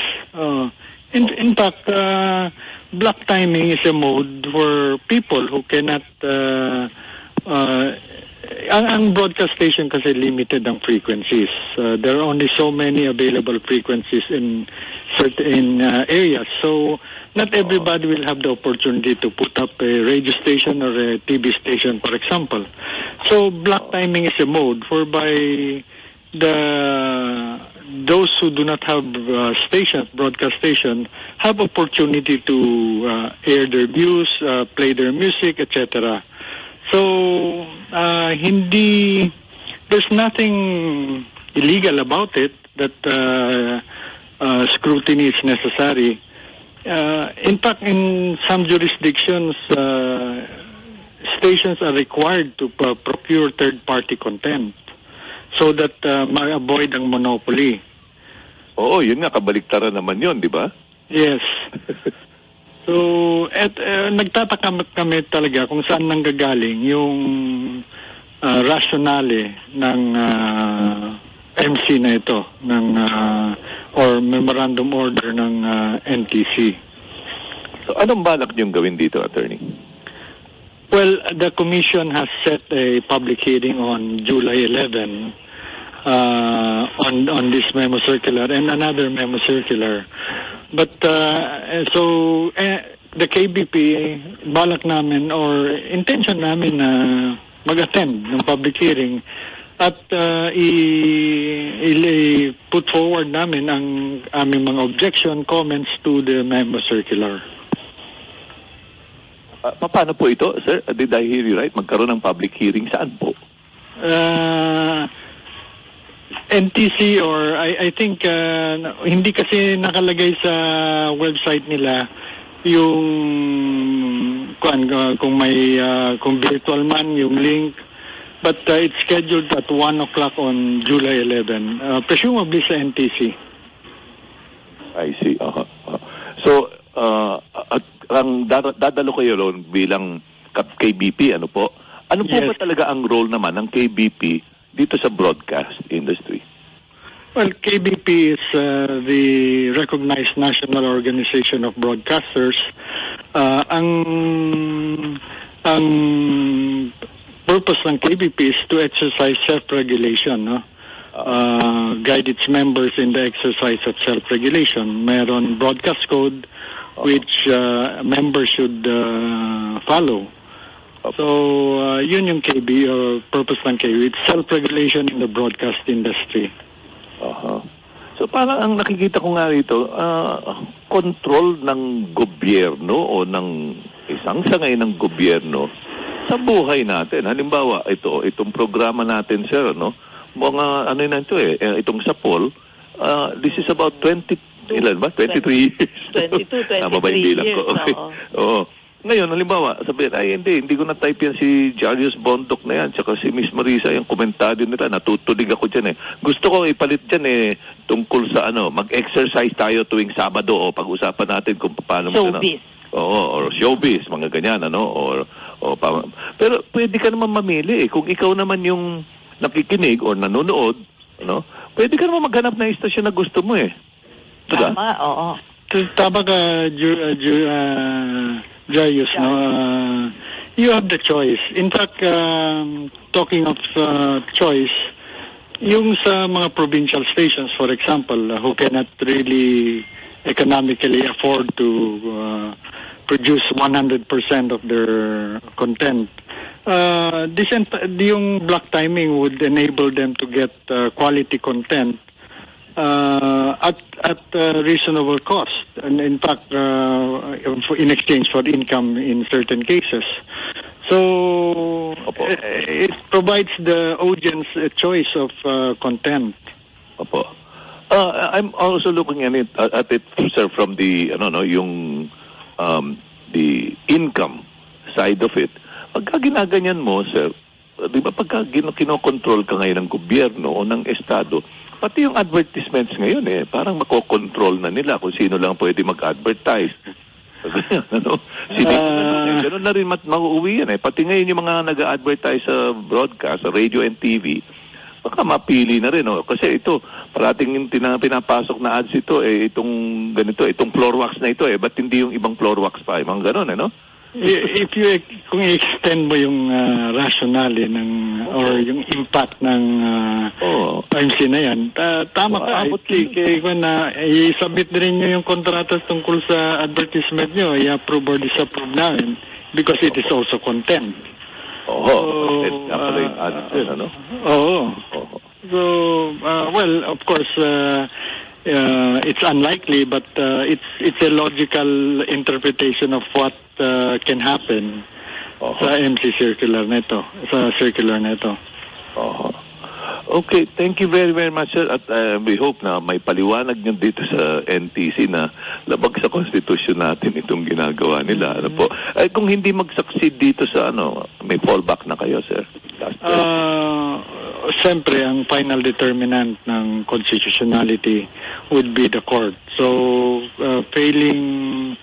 In fact, block timing is a mode for people who cannot ang broadcast station kasi limited ang frequencies. There are only so many available frequencies in certain areas. So not everybody will have the opportunity to put up a radio station or a TV station, for example. So block timing is a mode whereby those who do not have stations, broadcast station, have opportunity to air their views, play their music, etc. So, there's nothing illegal about it that scrutiny is necessary. In fact, in some jurisdictions, stations are required to procure third-party content so that ma-avoid ang monopoly. Oo, yun nga, kabaliktaran naman yun, di ba? Yes. So, nagtataka kami talaga kung saan nanggagaling yung rationale ng MC na ito, or memorandum order ng NTC. So, anong balak niyong gawin dito, Attorney? Well, the Commission has set a public hearing on July 11 on this memo circular and another memo circular. But the KBP, balak namin or intention namin na mag-attend ng public hearing at i-put forward namin ang aming mga objection, comments to the memo circular. Paano po ito, sir? Did I hear you right? Magkaroon ng public hearing saan po? NTC or I think hindi kasi nakalagay sa website nila yung kung may kung virtual man yung link, but it's scheduled at 1 o'clock on July 11, presumably sa NTC. I see. So, ang dadalo kayo ron bilang KBP, ano po? Ano po Yes. ba talaga ang role naman ng KBP dito sa broadcast industry? Well, KBP is the recognized national organization of broadcasters. Ang purpose ng KBP is to exercise self-regulation, no? Guide its members in the exercise of self-regulation. Meron broadcast code which members should follow. So, yun yung purpose ng KB. It's self-regulation in the broadcast industry. So, parang ang nakikita ko nga rito, control ng gobyerno o ng isang sangay ng gobyerno sa buhay natin. Halimbawa, itong programa natin, sir, no? Mga, ano na ito itong SAPOL, this is about 23 years. 23 Tama ba yung bilang ko? years, Okay. Oo. Ngayon, halimbawa, sabihin, hindi ko na-type yan si Jarius Bondok na yan, tsaka si Miss Marisa, yung komentaryo nila, natutulig ako dyan Gusto ko ipalit dyan tungkol sa mag-exercise tayo tuwing Sabado o pag-usapan natin kung paano Showbiz. or showbiz, mga ganyan, pero pwede ka naman mamili kung ikaw naman yung nakikinig o nanonood, pwede ka naman maghanap ng istasyon na gusto mo Diba? Tama, oo. Tama ka, Jarius, no? You have the choice. In fact, talking of choice, yung sa mga provincial stations, for example, who cannot really economically afford to produce 100% of their content, yung block timing would enable them to get quality content at reasonable cost, and in fact, in exchange for income in certain cases. So it provides the audience a choice of content. Opo. I'm also looking at it, sir, from the yung the income side of it. Pagka ginaganyan mo, sir, di ba pagka kinokontrol ka ngayon ng gobyerno o ng estado, pati yung advertisements ngayon parang makokontrol na nila kung sino lang pwede mag-advertise. Ganun na rin mauuwi yan Pati ngayon yung mga nag-advertise sa broadcast, sa radio and TV, baka mapili na rin Kasi ito, parating yung pinapasok na ads ito itong ganito, itong floor wax na ito ba't hindi yung ibang floor wax pa? Mga ganun Kung i-extend mo yung rationale or yung impact ng MC na yan, tama ka. I-submit rin nyo yung kontratas tungkol sa advertisement nyo, i-approve or disapprove namin because it is also content. Content nga pala yung ads din, Oo. So, Well, of course, it's unlikely, but it's a logical interpretation of what can happen sa MC circular nito, sa circular nito. Okay, thank you very, very much, sir. At we hope na may paliwanag nyo dito sa NTC na labag sa konstitusyon natin itong ginagawa nila. Ano po? Kung hindi mag-succeed dito sa may fallback na kayo, sir? Siyempre, ang final determinant ng constitutionality would be the court. So, failing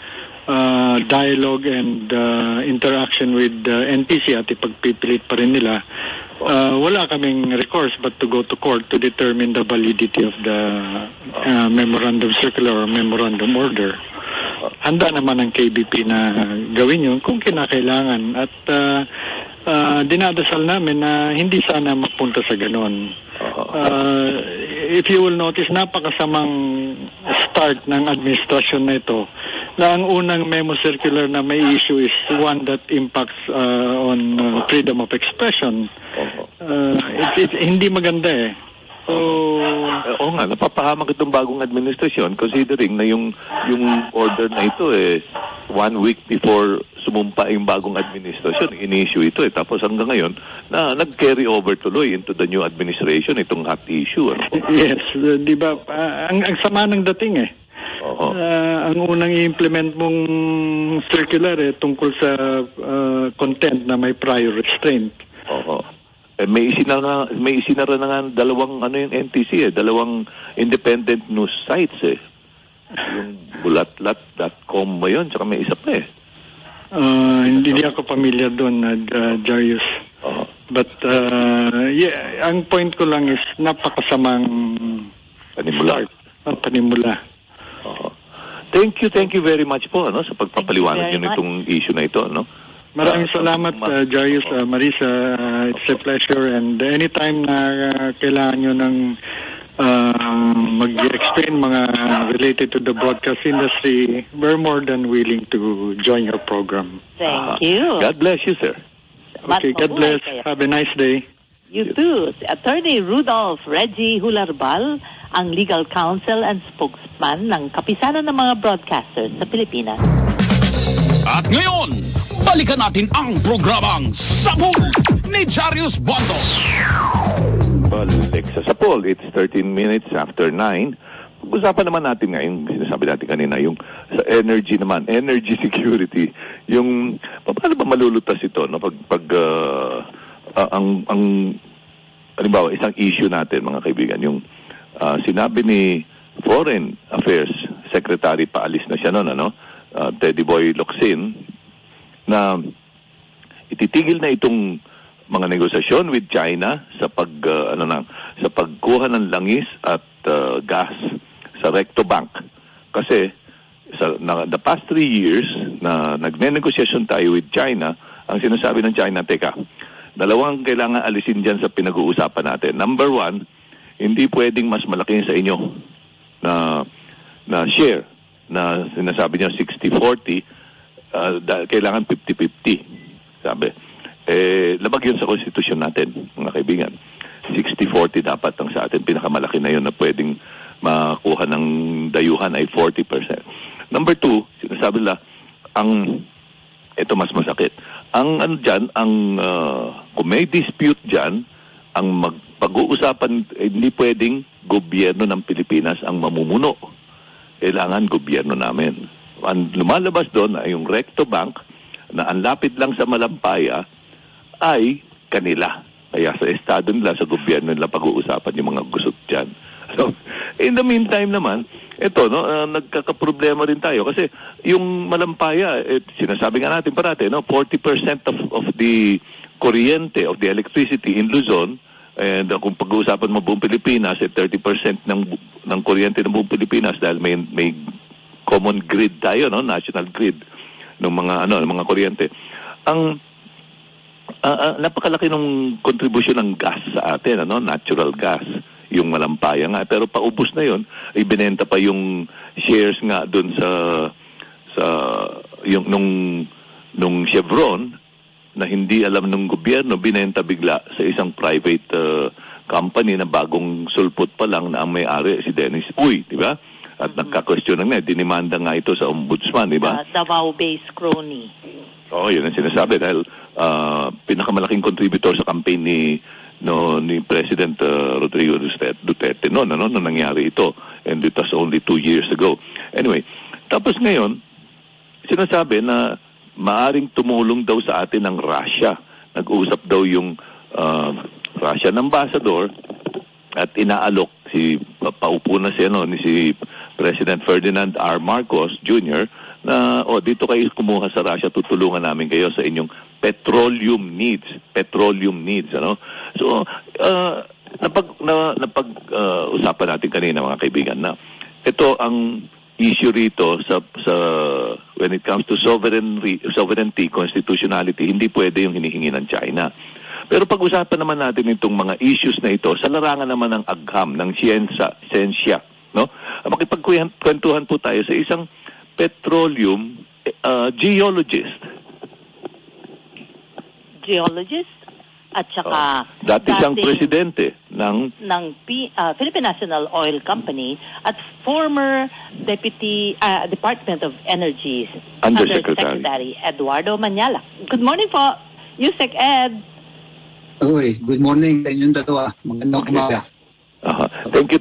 dialogue and interaction with NTC at ipagpipilit pa rin nila, wala kaming recourse but to go to court to determine the validity of the memorandum circular or memorandum order. Handa naman ang KBP na gawin yun kung kinakailangan. At dinadasal namin na hindi sana mapunta sa ganon. If you will notice, napakasamang start ng administrasyon na ito, na ang unang memo circular na may issue is one that impacts on freedom of expression. Hindi maganda eh. So, oo nga, napapahamak itong bagong administrasyon considering na yung order na ito 1 week before sumumpa yung bagong administrasyon, in-issue ito tapos hanggang ngayon na nag-carry over tuloy into the new administration itong hot issue. Yes, di ba? Ang sama ng dating ang unang i-implement mong circular tungkol sa content na may prior restraint. May isinara na nga dalawang yung NTC dalawang independent news sites yung bulatlat.com ba yun, tsaka may isa pa hindi ako familiar doon, Jarius. But ang point ko lang is napakasamang panimula. Thank you very much po sa pagpapaliwanag nyo nitong issue na ito. Maraming salamat, Jarius, Marisa. It's a pleasure. And anytime na kailangan nyo ng mag-explain mga related to the broadcast industry, we're more than willing to join your program. Thank you. God bless you, sir. Okay, God bless. Have a nice day. You too. Attorney Rudolph Reggie Hularbal, ang legal counsel and spokesman ng Kapisanan ng mga Broadcasters sa Pilipinas. At ngayon, balikan natin ang programang Sapul ni Jarius Bondo. Balik sa Sapul, it's 13 minutes after 9. Pag-usapan naman natin ngayon, sinasabi natin kanina, yung sa energy naman, energy security, yung paano ba malulutas ito halimbawa, isang issue natin mga kaibigan, yung sinabi ni Foreign Affairs Secretary, paalis na siya noon, Teddy Boy Locsin, na ititigil na itong mga negosasyon with China sa sa pagkuha ng langis at gas sa Recto Bank. Kasi the past 3 years na nagne-negosyasyon tayo with China, ang sinasabi ng China, teka, dalawang kailangan alisin dyan sa pinag-uusapan natin. Number 1, hindi pwedeng mas malaki sa inyo na share na sinasabi niya 60-40, kailangan 50-50. Sabi. Labag yun sa konstitusyon natin, mga kaibigan. 60-40 dapat ang sa atin. Pinakamalaki na yun na pwedeng makuha ng dayuhan ay 40%. Number 2, sinasabi nila, ito mas masakit. Kung may dispute dyan, ang pag-uusapan, hindi pwedeng gobyerno ng Pilipinas ang mamumuno. Kailangan gobyerno namin. Ang lumalabas doon ay yung Recto Bank na ang lapit lang sa Malampaya ay kanila. Kaya sa estado nila, sa gobyerno nila pag-uusapan yung mga gusot dyan. So, in the meantime naman, ito, nagkakaproblema rin tayo. Kasi yung Malampaya, sinasabi nga natin parati, 40% of the kuryente, of the electricity in Luzon, and kung pag-uusapan mo buong Pilipinas, 30% ng kuryente ng buong Pilipinas dahil may common grid tayo, national grid ng mga kuryente. Ang napakalaki ng kontribusyon ng gas sa atin, natural gas, yung Malampaya nga, pero paubos na yon, ibinenta pa yung shares nga doon sa yung nung Chevron na hindi alam ng gobyerno, binenta bigla sa isang private company na bagong sulpot pa lang na ang may-ari si Dennis Uy, di ba? At nagka-question na dinimanda nga ito sa ombudsman, di ba? Davao-based crony. Oo, yun ang sinasabi dahil pinakamalaking contributor sa campaign ni President Rodrigo Duterte nung nangyari ito, and it was only 2 years ago. Anyway, tapos ngayon, sinasabi na maaring tumulong daw sa atin ng Russia. Nag-uusap daw yung Russian ambassador at inaalok paupo na si President Ferdinand R. Marcos Jr. na dito kayo kumuha sa Russia, tutulungan namin kayo sa inyong petroleum needs, ano. So napag-usapan natin kanina, mga kaibigan, na ito ang issue rito sa when it comes to sovereignty, constitutionality, hindi pwede yung hinihingi ng China. Pero pag-usapan naman natin itong mga issues na ito sa larangan naman ng agham, ng siyensya, no? Makipagkwentuhan po tayo sa isang petroleum geologist at saka dati siyang presidente ng Philippine National Oil Company at former Deputy Department of Energy Undersecretary Eduardo Manyala. Good morning po, Yusek Ed. Oy, good morning sa inyong dalawa. Magandang umaga.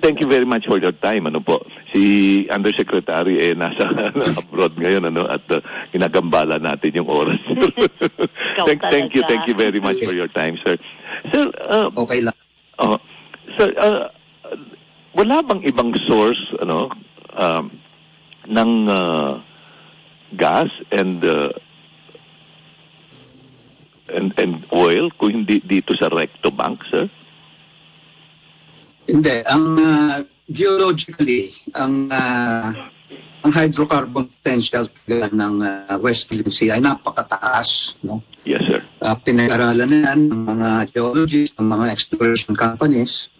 Thank you very much for your time. Ano po, si Undersecretary nasa abroad ngayon, at ginagambala natin yung oras. Thank you very much for your time, sir. Sir, okay lang. Sir, wala bang ibang source ng gas and oil kung hindi dito sa Recto Bank, sir? Hindi, ang geologically ang hydrocarbon potential ng West Philippine Sea ay napakataas, no? Yes, sir. Pinag-aralan na yan ng mga geologists, ng mga exploration companies,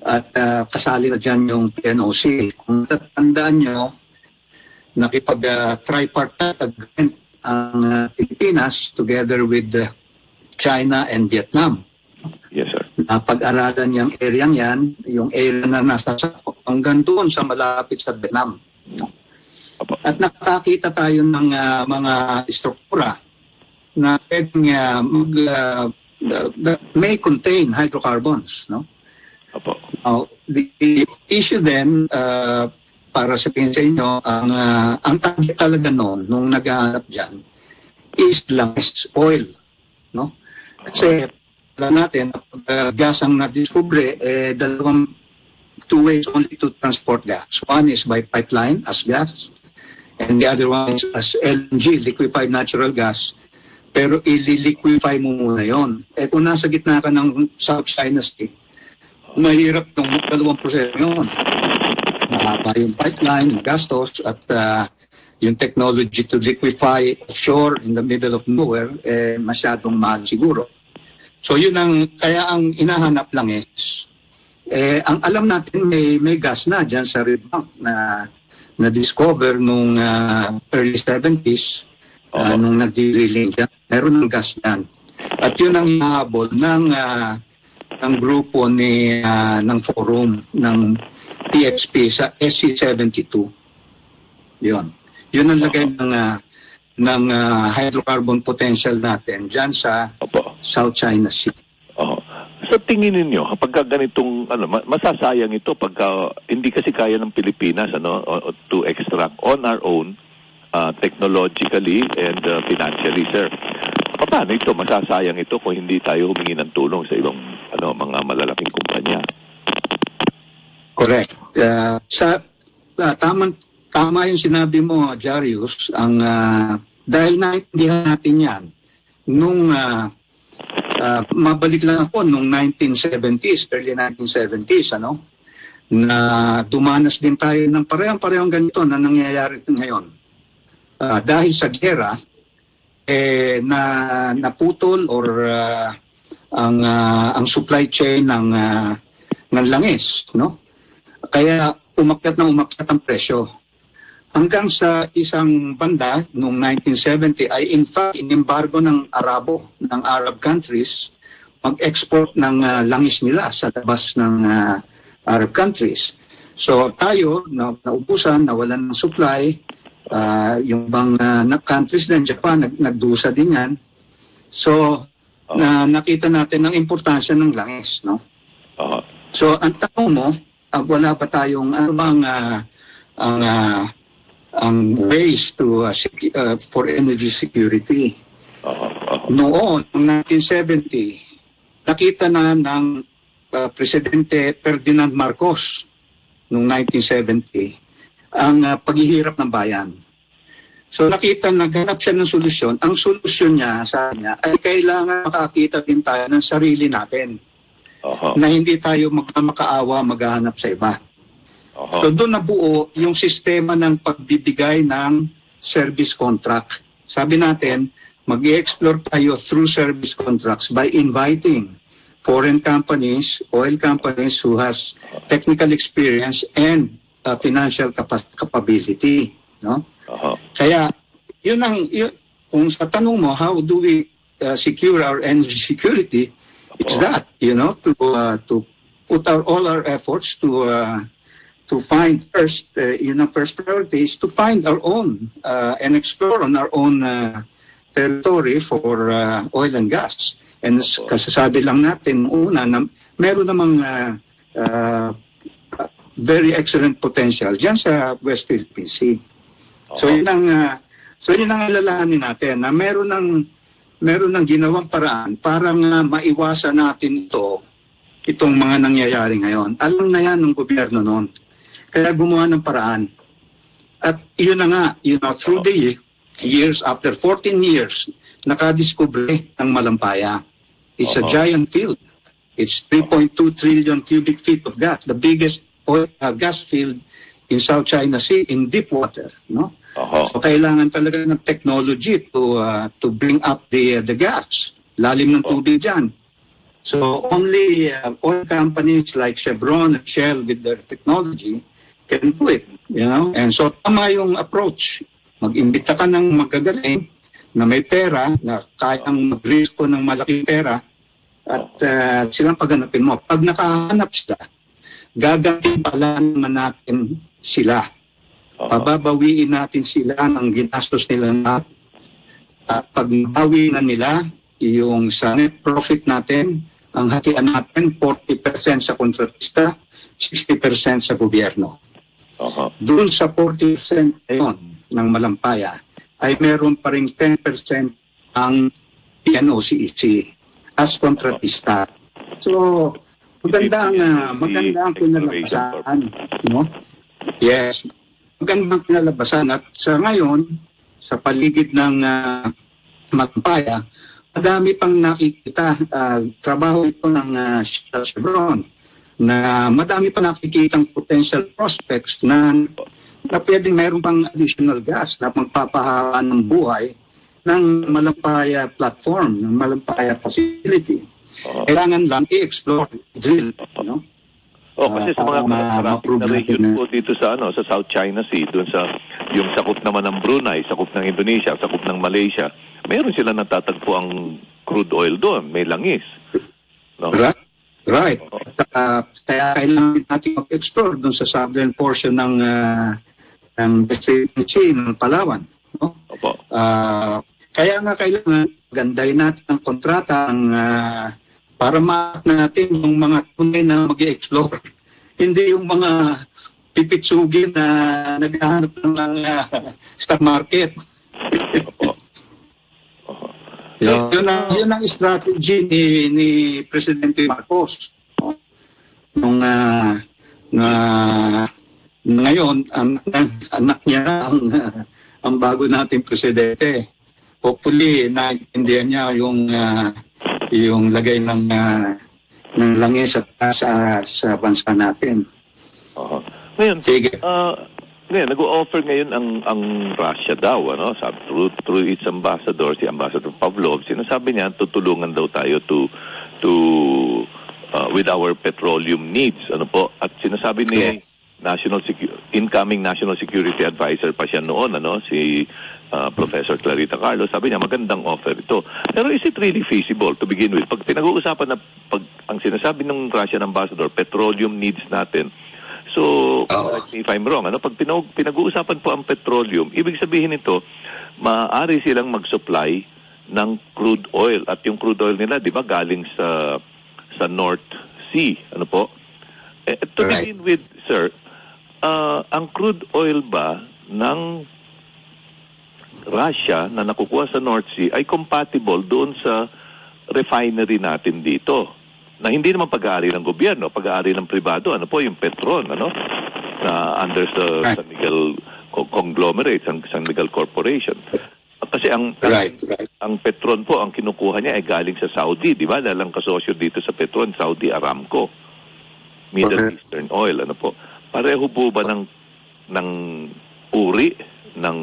at kasali na dyan yung PNOC. Kung tatandaan nyo, nakipag-tripartite agreement ang Pilipinas together with China and Vietnam. Yes, sir. Pag-aralan yung area yan, yung area na nasa hanggang doon sa malapit sa Vietnam. At nakakita tayo ng mga struktura na pwedeng may contain hydrocarbons, no? The issue then, para sabihin sa inyo, ang target talaga noon, nung naghahanap dyan, is langis oil, no? Kasi alam natin, gas ang na-discover, two ways only to transport gas. One is by pipeline as gas, and the other one is as LNG, liquefied natural gas. Pero ili-liquefy mo muna yun. Kung nasa gitna ka ng South China Sea, mahirap itong dalawang proseso yun. Mahaba yung pipeline, yung gastos, at yung technology to liquefy offshore in the middle of nowhere, masyadong mahal siguro. So yun kaya ang inahanap lang is, ang alam natin may gas na dyan sa Red Bank na discover nung early 70s, nung nag-drilling dyan. Meron ng gas dyan. At yun ang inahabol ng grupo ng forum ng PXP sa SC-72. Yun ang lagay ng hydrocarbon potential natin dyan sa South China Sea. Sa tingin ninyo, kapag ganitong masasayang ito pagka hindi kasi kaya ng Pilipinas to extract on our own technologically and financially, sir. Paano ito masasayang ito kung hindi tayo humingi ng tulong sa ibang mga malalaking kumpanya? Correct. Tama yung sinabi mo, Jarius, dahil naintindihan natin yan nung mabalik lang ako nung 1970s, early 1970s, na dumanas din tayo ng parehong ganito na nangyayari ngayon. Dahil sa gera, na naputol or ang supply chain ng langis, no? Kaya umakyat ang presyo. Hanggang sa isang banda noong 1970 ay in fact in-embargo ng Arab countries mag-export ng langis nila sa labas ng Arab countries. So tayo, naubusan, nawalan ng supply, yung bang countries ng Japan, nagdusa din yan. So, nakita natin ang importansya ng langis, no? So, ang tanong mo, wala pa tayong, ano bang ang ways to for energy security? Noon, 1970, nakita na ng Presidente Ferdinand Marcos noong 1970 ang paghihirap ng bayan. So naghanap siya ng solusyon. Ang solusyon niya sa kanya ay kailangan makakita din tayo ng sarili natin. Na hindi tayo makaawa, maghahanap sa iba. So doon nabuo yung sistema ng pagbibigay ng service contract. Sabi natin, mag-i-explore tayo through service contracts by inviting foreign companies, oil companies who has technical experience and financial capability, no? Kaya kung sa tanong mo, how do we secure our energy security? It's that, to put all our efforts to find first priority is to find our own and explore on our own territory for oil and gas. And kasasabi lang natin una na meron namang very excellent potential diyan sa West Philippine Sea. So yun ang alalahanin natin na meron ng ginawang paraan para maiwasan natin itong mga nangyayari ngayon. Alam na yan ng gobyerno noon. Kaya gumawa ng paraan. At yun na nga, through the years, after 14 years, nakadiskubre ng Malampaya. It's a giant field. It's 3.2 trillion cubic feet of gas, the biggest gas field in South China Sea in deep water. No? So kailangan talaga ng technology to bring up the gas. Lalim ng tubig dyan. So only oil companies like Chevron and Shell with their technology can do it. And so tama yung approach. Mag-imbita ka ng magagaling na may pera, na kayang mag-risko ng malaking pera, at silang paghanapin mo. Pag nakahanap sila, gagantin pala naman natin sila. Pababawiin natin sila ng ginastos nila na, at pag nabawi na nila, yung sa net profit natin, ang hatian natin, 40% sa kontratista, 60% sa gobyerno. Doon sa 40% ngayon ng Malampaya, ay meron pa rin 10% ang PNOCEC as kontratista. So, maganda ang pinalabasan. No? Yes. Maganda ang pinalabasan. At sa ngayon, sa paligid ng Malampaya, madami pang nakikita. Trabaho ito ng Chevron na madami pa nakikitang potential prospects na pwedeng mayroon pang additional gas na magpapahaba ng buhay ng Malampaya platform, ng Malampaya facility. Kailangan lang i-explore, drill, no? Kasi sa mga maraming na region po dito sa South China Sea, doon sa yung sakop naman ng Brunei, sakop ng Indonesia, sakop ng Malaysia, mayroon sila natatagpo ang crude oil doon, may langis. No? Right. Kaya kailangan natin mag-explore doon sa southern portion ng West Philippine Sea, ng Palawan. No? Kaya nga kailangan gandahin natin ang kontrata para ma-act natin yung mga tunay na mag-i-explore. Hindi yung mga pipitsugin na naghahanap ng stock market. Yun ang strategy ni Presidente Marcos. Nung ngayon, anak niya ang bago nating presidente. Hopefully, naintindihan niya yung lagay ng langis sa bansa natin. Ngayon, nag-o-offer ngayon ang Russia daw, through its ambassador, si Ambassador Pavlov, sinasabi niya tutulungan daw tayo with our petroleum needs, at sinasabi ni incoming National Security Advisor pa siya noon, si Professor Clarita Carlos, sabi niya magandang offer ito. Pero is it really feasible to begin with? Pag pinag-uusapan na ang sinasabi ng Russian ambassador, petroleum needs natin. So, correct me if I'm wrong, pag pinag-uusapan po ang petroleum, ibig sabihin nito, maaari silang mag-supply ng crude oil. At yung crude oil nila, di ba, galing sa North Sea. Ano po? To begin with, sir, ang crude oil ba ng Russia na nakukuha sa North Sea ay compatible doon sa refinery natin dito? Na hindi naman pag-aari ng gobyerno, pag-aari ng pribado, yung Petron, na under sa San Miguel conglomerate, San Miguel Corporation. Kasi ang Petron po, ang kinukuha niya ay galing sa Saudi, di ba? Dahil ang kasosyo dito sa Petron, Saudi Aramco, Middle Eastern Oil, po. Pareho po ba ng uri ng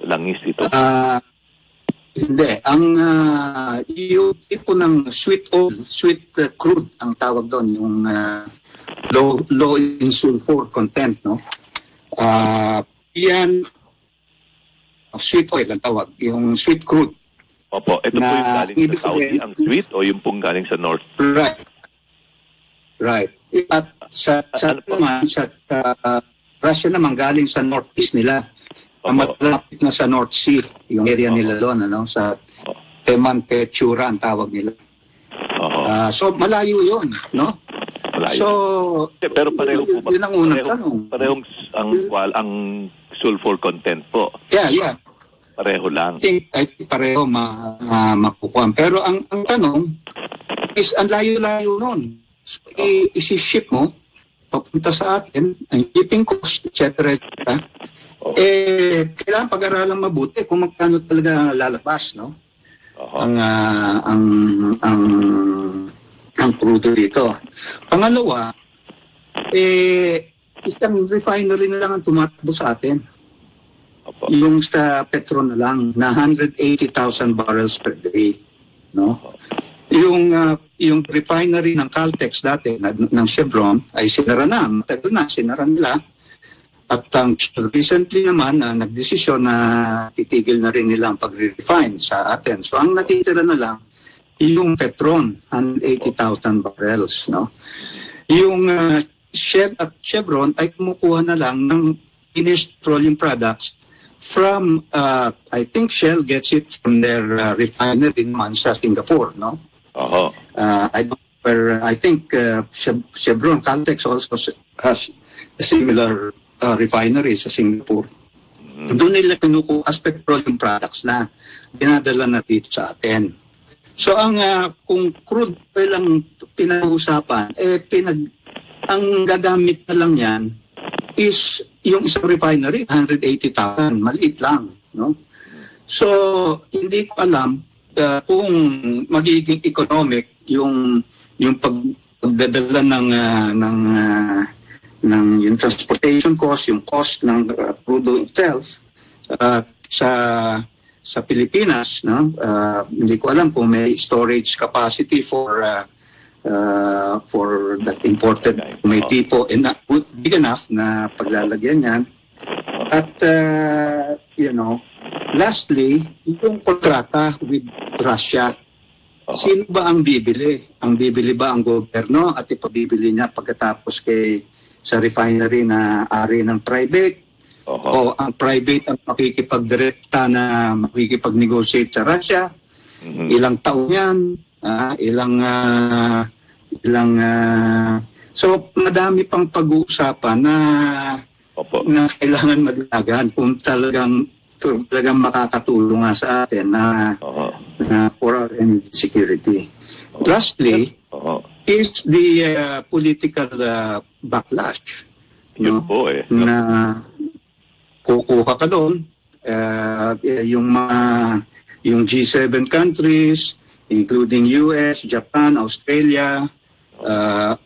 langis ito? Hindi. Yung tipo ng sweet oil, sweet crude ang tawag doon, yung low in sulfur content, no? Yan, sweet oil ang tawag, yung sweet crude. Opo, ito po yung galing sa Saudi, ang sweet, o yung pong galing sa North? Right. At sa Russia naman galing sa northeast nila. Malapit na sa North Sea, yung area nila doon, sa Teman-Pechura ang tawag nila. So, malayo yun, no? Malayo. So, pero pareho po ba? Yun ang unang tanong. Parehong ang sulfur content po. Yeah. Pareho lang. I think pareho makukuha. Pero ang tanong is, ang layo-layo nun. So, isi-ship mo, papunta sa atin, ang shipping cost, etc. Kailangan pag-aralan mabuti kung magkano talaga lalabas, no? Ang crudo dito. Pangalawa, isang refinery na lang ang tumatakbo sa atin. Yung sa Petron na lang, na 180,000 barrels per day, no? Yung refinery ng Caltex dati, ng Chevron, ay sinara na. Matagal na, sinara nila. At recently naman, nagdesisyon na titigil na rin nila ang pag-refine sa atin. So ang natitira na lang, yung Petron, 180,000 barrels. No? Yung Shell at Chevron ay kumukuha na lang ng finished petroleum products from, I think Shell gets it from their refinery naman sa Singapore. No? I think Chevron, Caltex also has a similar refinery sa Singapore. Doon nila kinukuha as petroleum products na dinadala na dito sa atin. So kung crude oil ang pinag-uusapan, ang gagamit na lang yan is yung isang refinery, 180,000, maliit lang. No? So hindi ko alam kung magiging economic yung pagdadala ng yung transportation cost, yung cost ng crude itself sa Pilipinas, no? Hindi ko alam kung may storage capacity for that imported, may tipo big enough na paglalagyan yan. At lastly, yung kontrata with Russia. Sino ba ang bibili? Ang bibili ba ang gobyerno at ipabibili niya pagkatapos sa refinery na ari ng private? O ang private ang makikipagdirekta na makikipag-negotiate sa Russia? Ilang taon yan? So madami pang pag-uusapan na kailangan maglagan kung talagang makakatulong nga sa atin na for our energy security. Lastly, is the political backlash. Yun po na kukuha ka doon, yung G7 countries, including US, Japan, Australia,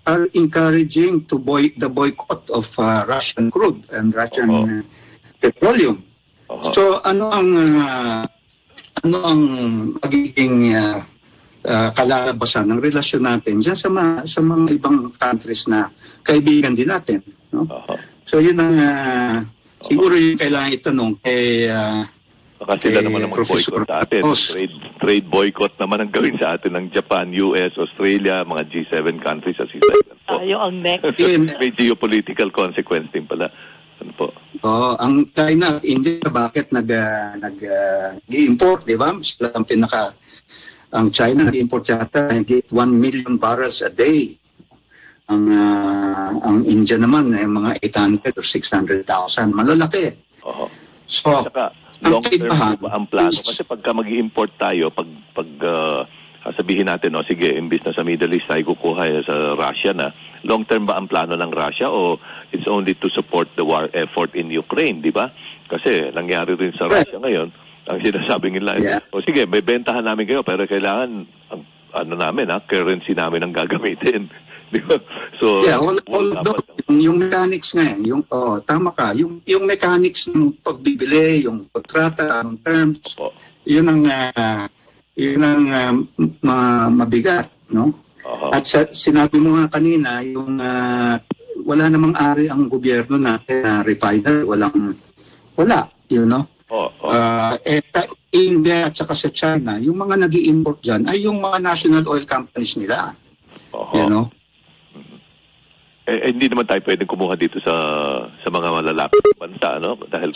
are encouraging the boycott of Russian crude and Russian petroleum. So ano ang magiging kalalabasan ng relasyon natin diyan sa mga ibang countries na kaibigan din natin, no? So yun ang siguro yung kailangan itanong kay Baka sila naman ang Professor mag-boycott sa atin. Ramos. Trade boycott naman ang gawin sa atin ng Japan, US, Australia, mga G7 countries sa C7. Tayo ang next. May geopolitical consequence din pala. Ano po? Ang China at India, bakit nag-import, di ba? Sila ang China nag-import yata, nag-1 million barrels a day. Ang India naman, mga 800 or 600,000. Malalaki. Oo. So, Saka, ang long term kaibahan, ba ang plano? Kasi pagka mag-i-import tayo, sabihin natin, sige, imbis na sa Middle East tayo kukuha sa Russia na, long term ba ang plano ng Russia o it's only to support the war effort in Ukraine, di ba? Kasi nangyari rin sa Russia ngayon, ang sinasabi nila, sige, may bentahan namin kayo, pero kailangan, currency namin ang gagamitin. Di ba? So, yung mechanics nga, tama ka, yung mechanics ng pagbibili, yung kontrata, ng terms, yun ang mabigat, no? At sinabi mo nga kanina, yung wala namang ari ang gobyerno natin na refiner, wala, you know? India at saka sa China, yung mga nag-i-import dyan ay yung mga national oil companies nila. You know? Hindi naman tayo pwedeng kumuha dito sa mga malalapit bansa, no? Dahil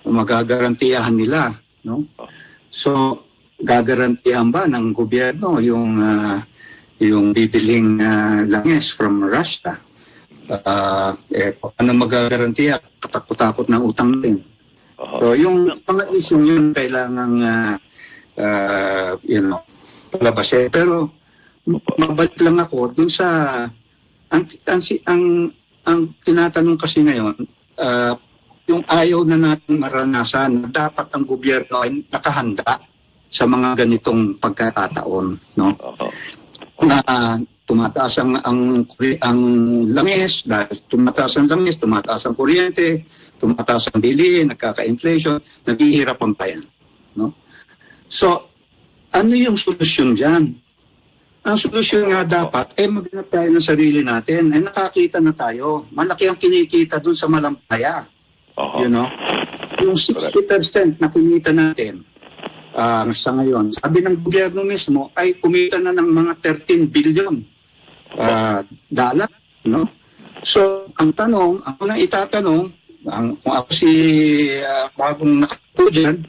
magagarantiyahan nila, no? So, gagarantiyahan ba ng gobyerno yung bibiling langis from Russia? Paano magagarantiya? Katakot-takot ng utang din. So, yung mga issue yun kailangang palabasin. Pero mabalik lang ako dun sa ang tinatanong kasi ngayon, yung ayaw na natin maranasan, dapat ang gobyerno ay nakahanda sa mga ganitong pagkakataon, no? Na tumataas ang langis, dahil tumataas ang langis, tumataas ang kuryente, tumataas ang bilihin, nagkaka-inflation, naghihirap ang bayan, no? So, ano yung solusyon diyan? Ang solusyon nga dapat, maghanap tayo ng sarili natin. Nakakita na tayo. Malaki ang kinikita dun sa Malampaya. You know? Yung 60% na kumita natin sa ngayon, sabi ng gobyerno mismo, ay kumita na ng mga 13 billion dollar. No? So, ang unang itatanong, kung ako bagong nakapo dyan,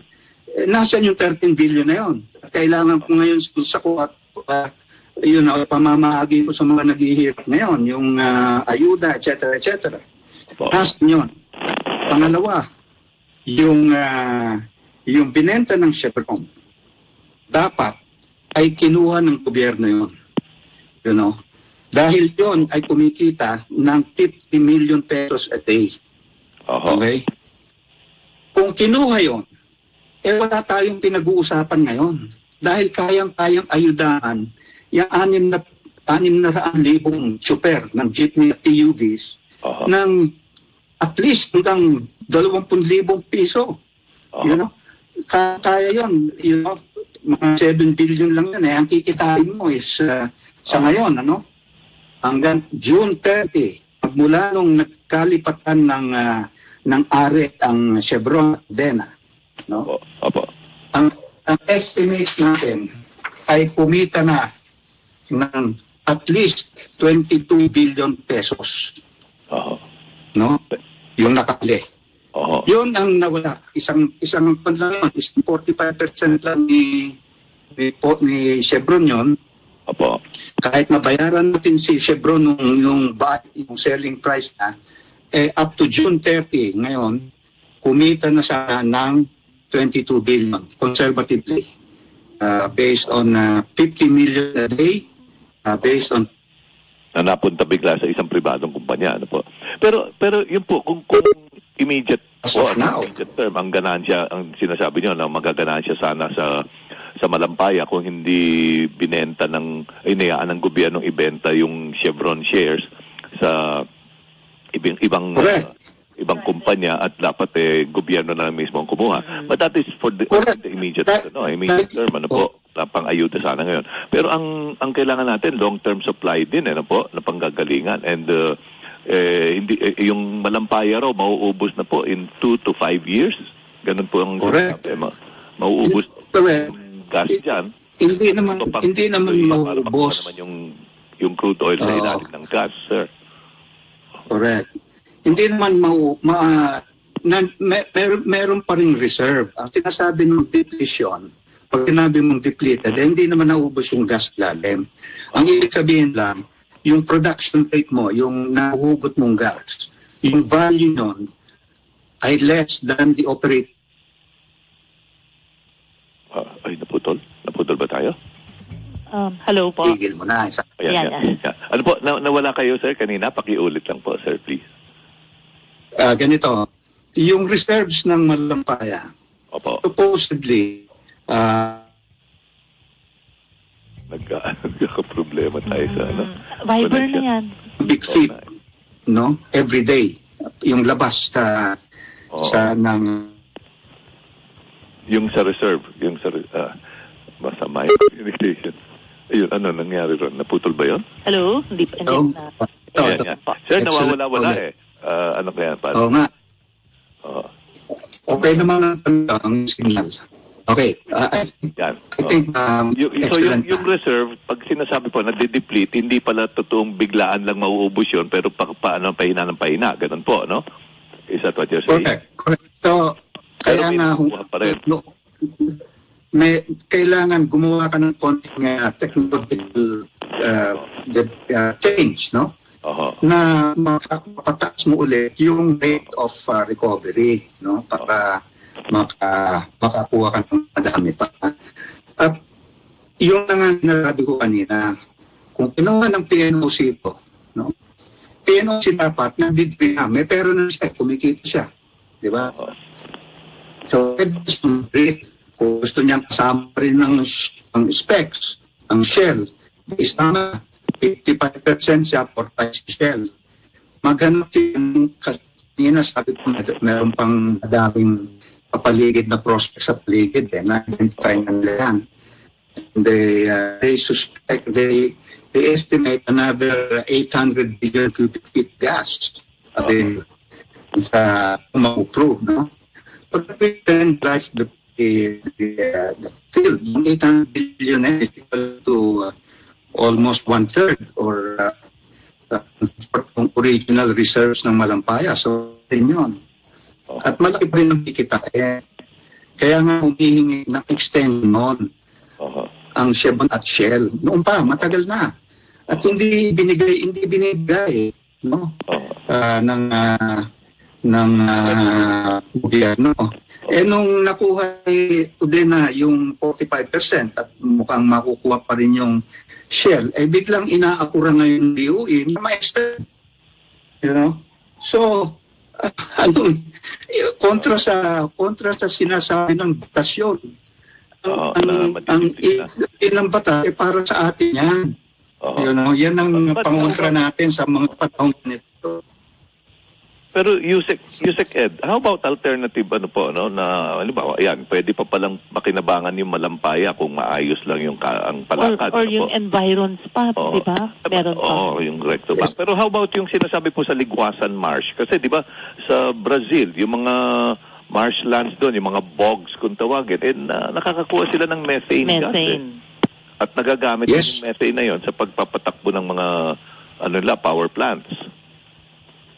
nasaan yung 13 billion na yun? Kailangan ko ngayon sa kuwat, pamamahagi ko sa mga naghihirap ngayon, yung ayuda, etc. Nasaan yun? Pangalawa, yung binenta ng Chevron, dapat ay kinuha ng gobyerno yun. You know? Dahil yun ay kumikita ng 50 million pesos a day. Okay? Kung kinuha yun, wala tayong pinag-uusapan ngayon. Dahil kayang-kayang ayudahan yung 600,000 chopper ng jeepney at TUVs ng at least hanggang 20,000 piso. You know? Kaya yun. You know? Mga 7 billion lang yan. Ang kikitain mo is sa ngayon, hanggang June 30, magmula nung nagkalipatan ng ARE ang Chevron at Dena. No? Ang estimate natin ay kumita na ng at least 22 billion pesos. No? Yung nakali. Yun ang nawala. Isang panlang is 45% lang ni Chevron yun. Kahit mabayaran natin si Chevron yung selling price na, up to June 30 ngayon, kumita na siya ng 22 billion conservatively. Based on 50 million a day, based on na napunta bigla sa isang pribadong kumpanya. Pero yun po, kung immediate term, ang ganansya, ang sinasabi nyo, na magaganansya sana sa Malampaya kung hindi binenta inayaan ng gobyernong ibenta yung Chevron shares sa ibang kumpanya at dapat gobyerno na mismo ang kumuha. But that is for the immediate term, pang-ayuda sana ngayon. Pero ang kailangan natin long-term supply din na panggagalingan, and hindi yung malampaya raw mauubos na po in 2 to 5 years. Ganun po ang Correct. mauubos Correct. yung gas diyan. Hindi naman mauubos. Naman yung crude oil sa ilalim ng gas, sir. Correct. Hindi naman meron pa ring reserve. Ang sinasabi ng depletion, pag sinabi mong depleted, hindi naman naubos yung gas lalim. Ang ibig sabihin lang, yung production rate mo, yung nahuhugot mong gas, yung value nun ay less than the operate. Ay, naputol? Naputol ba tayo? Hello po. Tigil mo na. Ayan. Ano po, nawala kayo, sir, kanina? Pakiulit lang po, sir, please. Ganito, yung reserves ng Malampaya, Opo. supposedly, nagka-problema tayo sa Viber na yan. big feed, no? Every day. Yung labas sa ng yung sa reserve, masama yung communication. Ayun, ano nangyari ron? Naputol ba yun? Hello? Hindi Oh. na. Ayan. Sir, nawawala-wala eh. Ano kaya? Oo nga. Oo. Okay naman ang signal. Okay. I think yung reserve, pag sinasabi po na de-deplete, hindi pala totoong biglaan lang mauubos yun, pero paano pahina ng pahina. Ganun po, no? Is that what you're saying? Correct. So, kaya nga, kailangan gumawa ka ng konting technological change, no? Na mapataas mo ulit yung rate of recovery, no? Para makakuha ka ng madami pa. At yung nangyari ko kanina, kung kinuha ng PNOC ito, no? PNOC dapat may pero na siya, kumikita siya. Di ba? So, kung gusto niyang kasama rin ng specs, ang shell, isama 55% siya for si shell. Maghanap yung kanina sabi ko meron pang daming papaligid na prospects sa paligid na-identify na nila yan. And they suspect, they estimate another 800 billion cubic feet gas sa ma-prove, no? But we can drive the field. Yung 800 billion is equal to almost 1/3 or original reserves ng Malampaya. So, yun. At malaki pa rin ang kikitain. Kaya nga humihingi ng extension ang Chevron at Shell. Noon pa, matagal na. At hindi binigay no? ng gobyerno. Nung nakuha na yung 45% at mukhang makukuha pa rin yung Shell, biglang inaakura ngayon ng DOE na ma-extend. You know? So, kontra sa sinasabi ng batasyon. Ang ilang bata para sa atin yan. You know, yan ang pangontra natin sa mga panahon nito. Pero Yusek Ed, how about alternative no, na halimbawa, ayan, pwede pa palang makinabangan yung Malampaya kung maayos lang yung ang palakad. Or yung environs pa, di ba? Meron pa. Yung recto bank. Pero how about yung sinasabi po sa Liguasan Marsh? Kasi di ba sa Brazil, yung mga marshlands doon, yung mga bogs kung tawagin, nakakakuha sila ng methane gas. At nagagamit yung methane na yon sa pagpapatakbo ng mga power plants.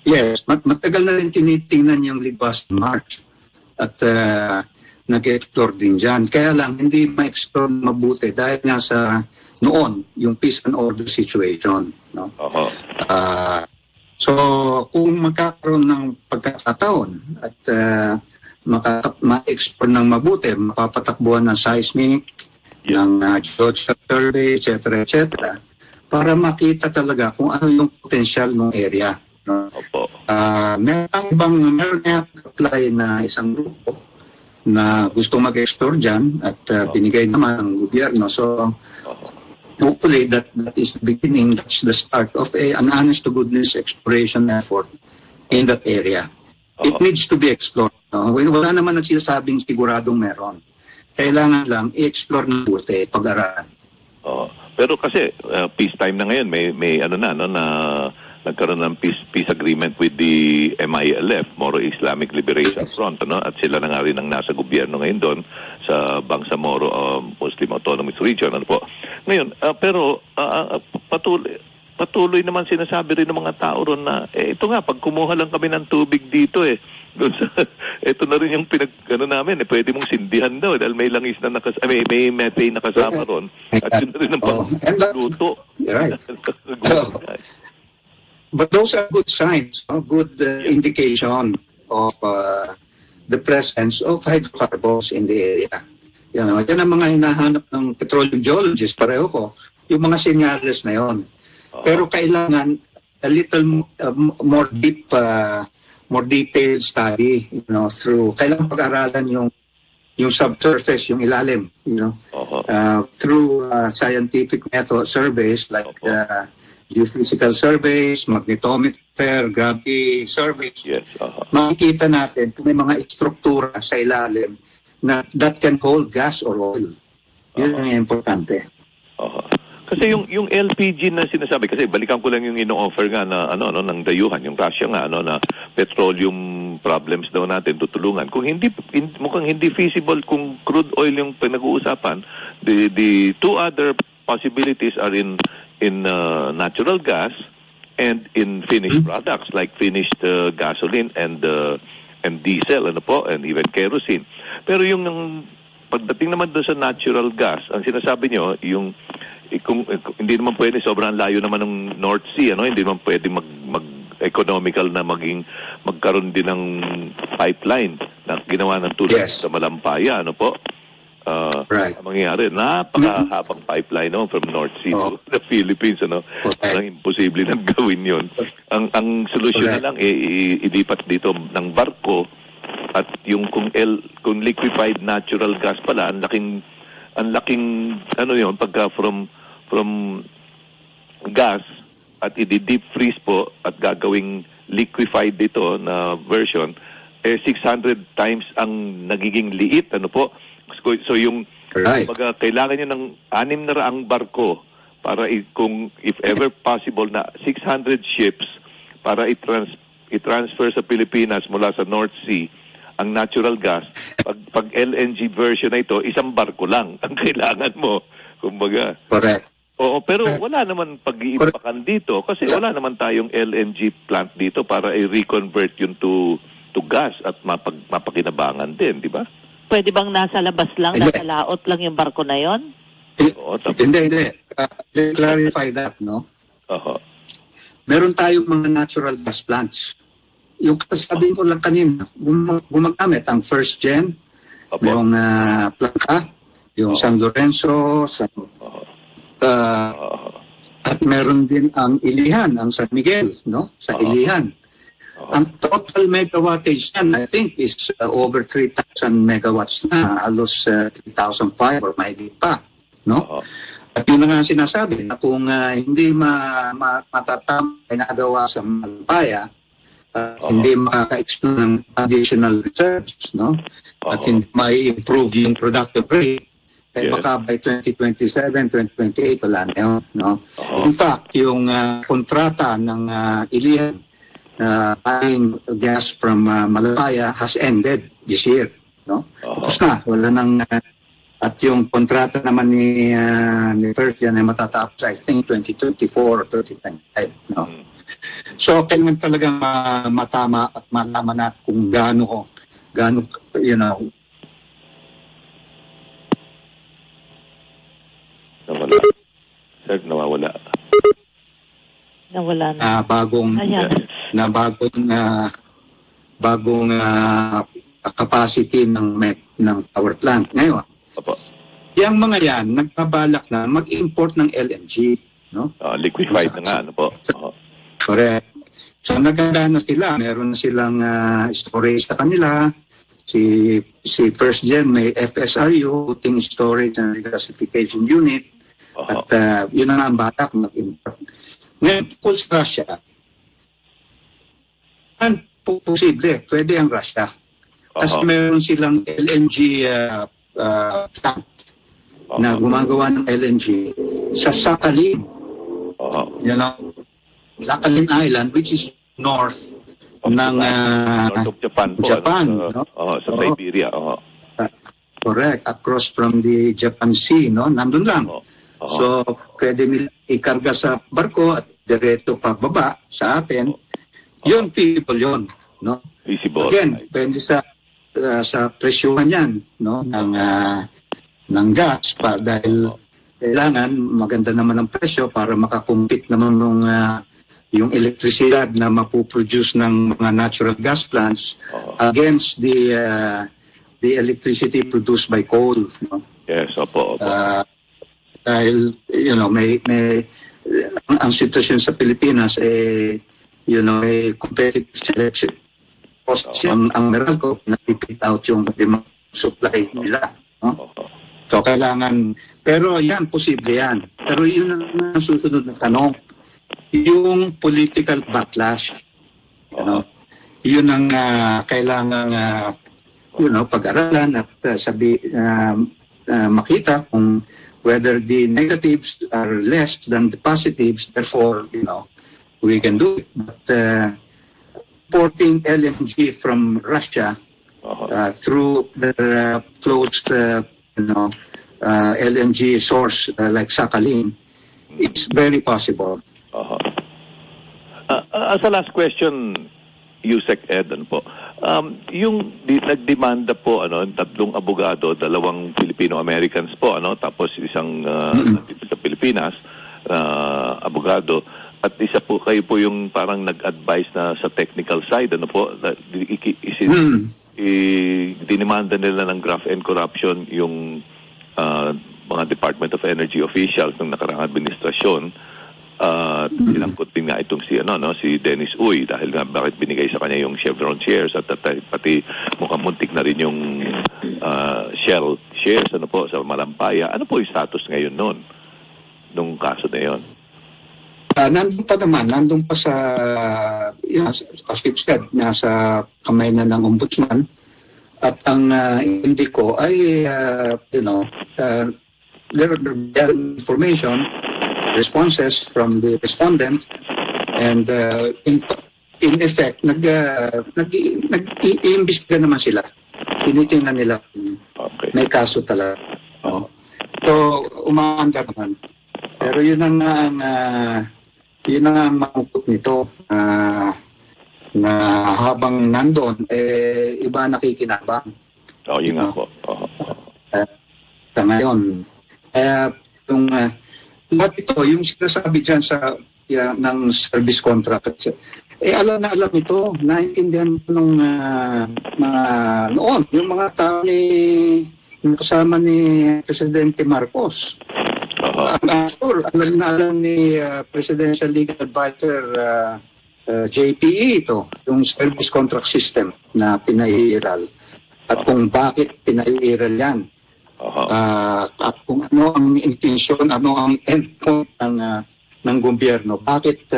Yes, matagal na rin tinitingnan yung Liguasan Marsh at nag-explore din dyan. Kaya lang, hindi ma-explore mabuti dahil nga sa noon, yung peace and order situation. No? So, kung magkakaroon ng pagkakataon at ma-explore ng mabuti, mapapatakbuhan ng seismic, ng geological survey, etc., para makita talaga kung ano yung potential ng area. No? Meron nga apply na isang grupo na gusto mag-explore dyan at binigay naman ng gobyerno. So, hopefully that is the beginning, that's the start of an honest-to-goodness exploration effort in that area. It needs to be explored. No? Wala naman ang sinasabing siguradong meron. Kailangan lang i-explore na buti, pag-aralan. Pero kasi peacetime na ngayon, may nagkaroon ng peace agreement with the MILF, Moro Islamic Liberation Front, ano? At sila na nga rin ang nasa gobyerno ngayon doon sa Bangsamoro Muslim Autonomous Region, ano po. Ngayon, pero patuloy naman sinasabi rin ng mga tao ron na ito nga, pag kumuha lang kami ng tubig dito doon sa, ito na rin yung namin, pwede mong sindihan daw dahil may langis na may methane na kasama ron at yun na rin ang pagluto. Right. But those are good signs, good indication of the presence of hydrocarbons in the area. Yan ang mga hinahanap ng petroleum geologist, pareho ko, yung mga senyales na yon. Pero kailangan a little more detailed study, through kailangan pag-aralan yung subsurface, yung ilalim, through scientific method surveys like geophysical surveys, magnetometer, gravity surveys. Yes. Makikita natin kung may mga struktura sa ilalim na that can hold gas or oil. Yun ang importante. Kasi yung LPG na sinasabi, kasi balikan ko lang yung ino-offer nga na ng dayuhan, yung Russia nga na petroleum problems daw natin tutulungan. Kung mukhang hindi feasible kung crude oil yung pinag-uusapan, the two other possibilities are in natural gas and in finished products like finished gasoline and diesel and even kerosene. Pero yung pagdating naman doon sa natural gas, ang sinasabi nyo, yung kung hindi naman pwede, sobrang layo naman ng North Sea, hindi naman pwede mag-economical na magkaroon din ng pipeline na ginawa ng tulad sa Malampaya, Right. Ang mangyayari, napakahabang pipeline from North Sea to the Philippines, Parang imposible nang gawin yun. Ang solusyon na lang, ilipat dito ng barko at yung kung liquefied natural gas pala, ang laking pagka from gas at i-deep freeze po at gagawing liquefied dito na version 600 times ang nagiging liit so yung kailangan niya ng 600 barko para kung if ever possible na 600 ships para i-transfer sa Pilipinas mula sa North Sea ang natural gas. Pag LNG version na ito, isang barko lang ang kailangan mo, kumbaga. Correct. Oo, pero wala naman pag-iimpakan dito kasi wala naman tayong LNG plant dito para i-reconvert yun to gas at mapakinabangan din, di ba? Pwede bang nasa labas lang, nasa laot lang yung barko na yon? Hindi. Clarify that, Meron tayong mga natural gas plants. Yung sabihin ko lang kanina, gumagamit ang first gen, yung Planta, yung San Lorenzo, at meron din ang Ilihan, ang San Miguel, sa Ilihan. Ang total megawattage yan, I think, is over 3,000 megawatts na, halos 3,005 or mahigit pa, At yun na nga sinasabi, na kung hindi matatama ay nagawa sa Malampaya, hindi makaka-explore ng additional reserves, At hindi ma-improve yung productive rate, baka by 2027, 2028, wala na yun, In fact, yung kontrata ng Ilihan, buying gas from Malampaya has ended this year, Tapos na, wala nang... at yung kontrata naman ni First Gen ay matatapos, I think, 2024 or 2025, So, kailangan talagang matama at malaman na kung gaano, Nawala. Sir, nawawala. Nawala na. Bagong capacity ng power plant. Ngayon, yung mga yan, nagpabalak na mag-import ng LNG, Liquefied na nga, Correct. So naganda na sila, meron na silang storage sa kanila. Si First Gen may FSRU, floating storage and regasification unit. At yun na nga ang batak mag-import. Ngayon, kung sa Russia, posible, pwede ang Russia. Kasi meron silang LNG plant na gumagawa ng LNG sa Sakhalin. Sakhalin Island, which is north ng North of Japan po. Japan, Sa, no? sa Siberia. Correct, across from the Japan Sea, no? Nandun lang. So, pwede nila ikarga sa barko at diretso pababa sa atin. Yun, feasible yun, no? Feasible. Again, depende sa presyuhan yan, no? Ng gas pa dahil kailangan maganda naman ang presyo para makakumpit naman nung yung elektrisidad na mapuproduce ng mga natural gas plants against the electricity produced by coal, no? Yes, opo. Dahil may ang sitwasyon sa Pilipinas may competitive selection cost ang Meralco napipit out yung demand supply nila, no? So kailangan, pero yan posible yan, pero yun ang susunod na tanong, yung political backlash, yun ang kailangan pag-aralan at makita kung whether the negatives are less than the positives, therefore, we can do it. But importing LNG from Russia through their closed, LNG source like Sakhalin, it's very possible. As a last question, Yusek Eden po, yung nagdemanda po tatlong abogado, 2 Filipino-Americans po, tapos isang sa Pilipinas abogado, at isa po kayo po yung parang nag-advise na sa technical side, dinimanda nila ng graft and corruption yung mga Department of Energy officials ng nakaraang administrasyon. Sinangkot din nga itong si Dennis Uy dahil nga bakit binigay sa kanya yung Chevron shares at pati mukhang muntik na rin yung Shell shares sa Malampaya. Ano po yung status ngayon nung kaso na yun? Nandun pa sa as you've said, nasa kamay na ng ombudsman at ang hindi ko ay there are information responses from the respondent and in effect nag-iimbestiga naman sila. Tinitingnan nila may kaso talaga. So umaandar naman. Pero yun ang mangukot nito na habang nandun iba nakikinabang. Yun nga po. Sa ngayon yung lahat ito, yung sinasabi dyan ng service contract, alam ito, naintindihan ko nung noon, yung mga tao kasama ni Presidente Marcos. Sure, alam ni Presidential Legal Advisor JPE ito, yung service contract system na pinaiiral. At kung bakit pinaiiral yan. At kung ano ang intensyon, ano ang endpoint ng gobyerno, bakit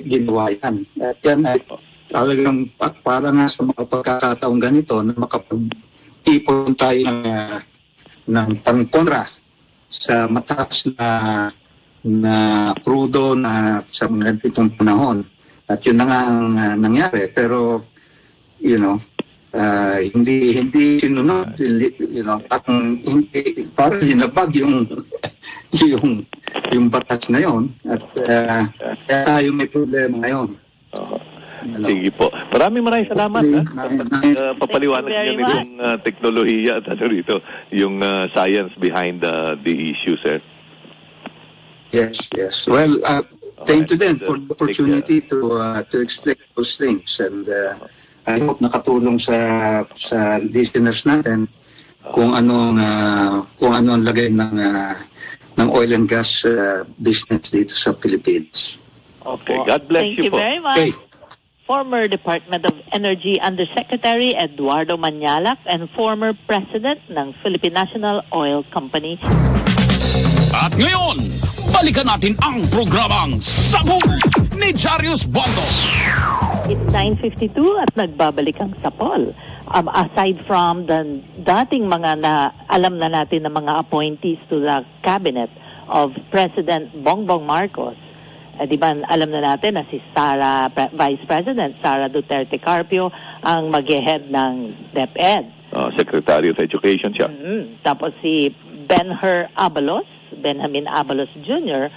ginawa yan. At yan ay talagang para nga sa mga pagkakataong ganito na makapag-ipon tayo ng pangkontra sa mataas na crudo na sa mga itong panahon. At yun na nga ang nangyari. Pero, hindi sinunod, at hindi parang hinabag yung batas na yon at kaya tayo may problema ngayon. Sige po. Maraming salamat. Papaliwanag niyo yung teknolohiya at rito, yung science behind the issue, sir. Yes. Well, thank you then for the opportunity to explain those things, and I hope nakatulong sa listeners natin kung ano ang lagay ng oil and gas business dito sa Philippines. Okay, God bless you po. Thank you very much. Okay. Former Department of Energy Undersecretary Eduardo Manyalac and former President ng Philippine National Oil Company. At ngayon, balikan natin ang programang Sapul ni Jarius Bondo. It's 9:52 at nagbabalik ang Sapul. Aside from the dating mga alam na natin na mga appointees to the cabinet of President Bongbong Marcos, Di ba, alam na natin na si Vice President Sara Duterte Carpio ang mag-head ng DepEd. Secretary of Education siya. Tapos si Benjamin Abalos Jr.,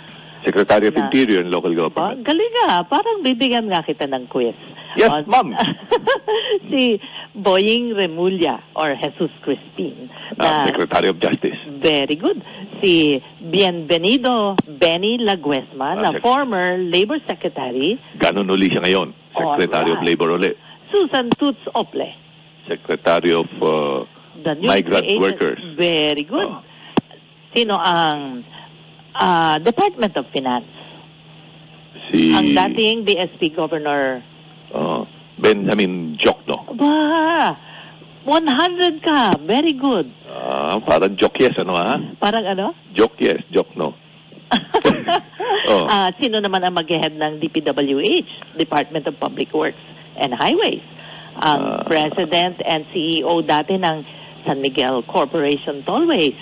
Secretary of Interior and Local Government. Galing nga. Parang bibigyan nga kita ng quiz. Yes, ma'am. Si Boying Remulla or Jesus Crispin. Secretary of Justice. Very good. Si Bienvenido Benny Laguesma, na former Labor Secretary. Ganon uli siya ngayon. Secretary of Labor uli. Susan Toots Ople. Secretary of Migrant Workers. Very good. Sino ang Department of Finance? Ang dating BSP Governor Benjamin Jokno. Ba, 100 ka. Very good. Parang Jokyes, ano ha? Parang ano? Jokyes, Jokno. Sino naman ang mag-head ng DPWH, Department of Public Works and Highways? Ang President and CEO dati ng San Miguel Corporation Tollways.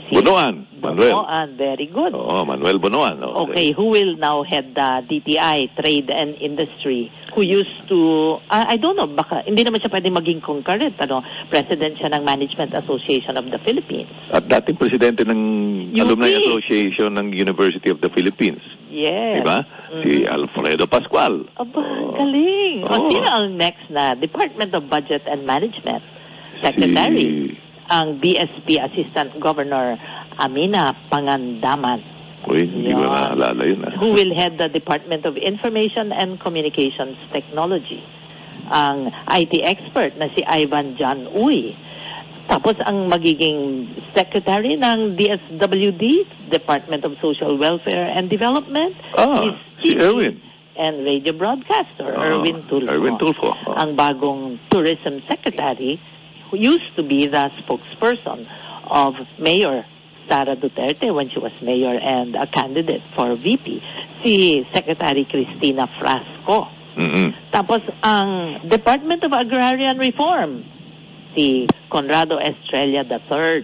Bonoan. Manuel. Bonoan, very good. Manuel Bonoan. Okay, who will now head the DTI, Trade and Industry, who used to, I don't know, baka, hindi naman siya pwede maging concurrent, President siya ng Management Association of the Philippines. At dating presidente ng Alumni Association ng University of the Philippines. Yes. Diba? Si Alfredo Pascual. Aba, galing. Sino ang next na Department of Budget and Management Secretary? Ang BSP Assistant Governor Amina Pangandaman. Uy, hindi ko naalala yun. Who will head the Department of Information and Communications Technology. Ang IT expert na si Ivan John Uy. Tapos ang magiging secretary ng DSWD, Department of Social Welfare and Development, is si Erwin. And radio broadcaster, Erwin Tulfo. Erwin Tulfo. Ang bagong tourism secretary, who used to be the spokesperson of Mayor Sara Duterte when she was mayor and a candidate for VP, si Secretary Cristina Frasco. Tapos ang Department of Agrarian Reform, si Conrado Estrella III.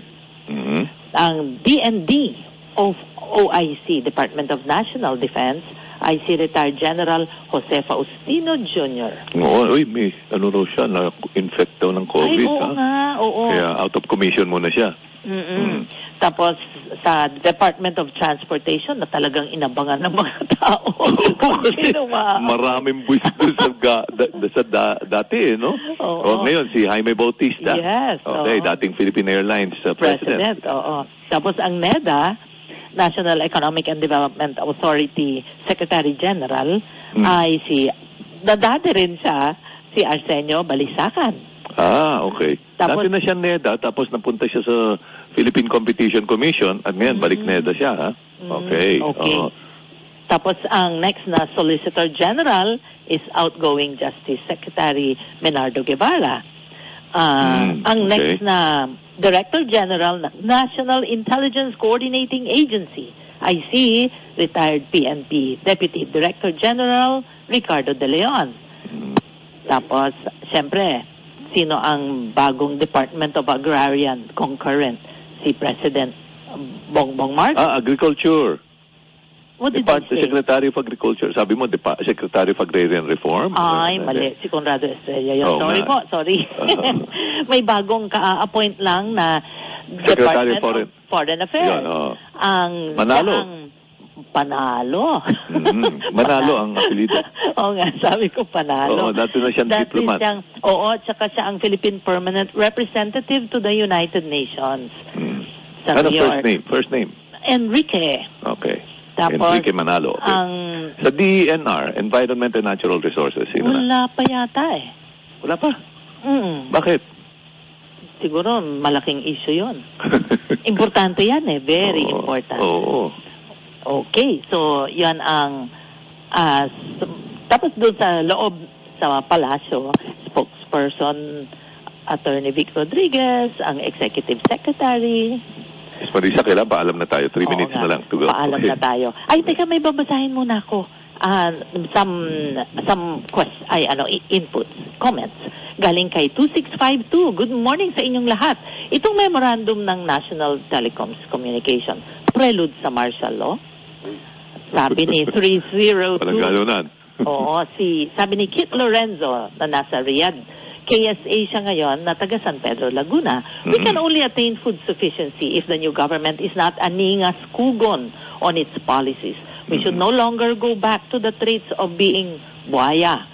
Ang DND of OIC, Department of National Defense, ay si retired General Jose Faustino Jr. May ano raw siya, na-infect daw ng COVID. Ay, oo nga, oo. Kaya out of commission muna siya. Tapos sa Department of Transportation na talagang inabangan ng mga tao. Maraming buwis sa dati, no? Ngayon, si Jaime Bautista. Yes. Okay, dating Philippine Airlines President. Tapos ang NEDA, National Economic and Development Authority Secretary General, ay dati rin siya, si Arsenio Balisacan. Okay. Tapos, dati na siya NEDA, tapos napunta siya sa Philippine Competition Commission, at ngayon balik NEDA siya, ha? Okay. Tapos ang next na Solicitor General is outgoing Justice Secretary Menardo Guevara. Ang next na Director General ng National Intelligence Coordinating Agency, I see retired PNP Deputy Director General Ricardo De Leon. Tapos, siyempre, sino ang bagong Department of Agrarian concurrent? Si President Bongbong Marcos. Agriculture. What did you say? Secretary of Agriculture. Sabi mo, Secretary of Agrarian Reform? Ay, mali. Si Conrado Estrella yun. Sorry. May bagong ka-appoint lang na Secretary Department of Foreign Affairs. Ang Manalo. Panalo. Manalo ang apelido. Oo nga, sabi ko Panalo. Dati na siyang diplomat. Tsaka siya ang Philippine Permanent Representative to the United Nations. Sa New York. First name? Enrique. Okay. Tapos, Enrique Manalo. Okay. Sa DENR, Environment and Natural Resources, wala pa yata eh. Wala pa? Bakit? Siguro malaking issue yon. Importante yan eh. Very important. Okay. So, yan ang tapos doon sa loob sa palasyo, spokesperson Attorney Vic Rodriguez, ang Executive Secretary. Marisa, kailan paalam na tayo? 3 minutes na lang to go. Paalam na tayo. Ay, teka, may babasahin muna ako. Some inputs, comments. Galing kay 2652. Good morning sa inyong lahat. Itong memorandum ng National Telecoms Communication, prelude sa martial law. Sabi ni 302. Walang galunan. Oo, sabi ni Kit Lorenzo na nasa Riyadh, KSA siya ngayon na taga San Pedro, Laguna. We can only attain food sufficiency if the new government is not aningas-kugon on its policies. We should no longer go back to the traits of being buhaya,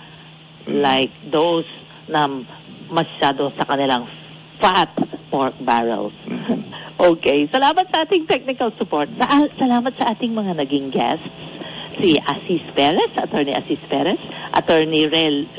like those na masyado sa kanilang fat pork barrels. Okay, salamat sa ating technical support. Salamat sa ating mga naging guests. Si Assis Perez, Attorney Assis Perez, Attorney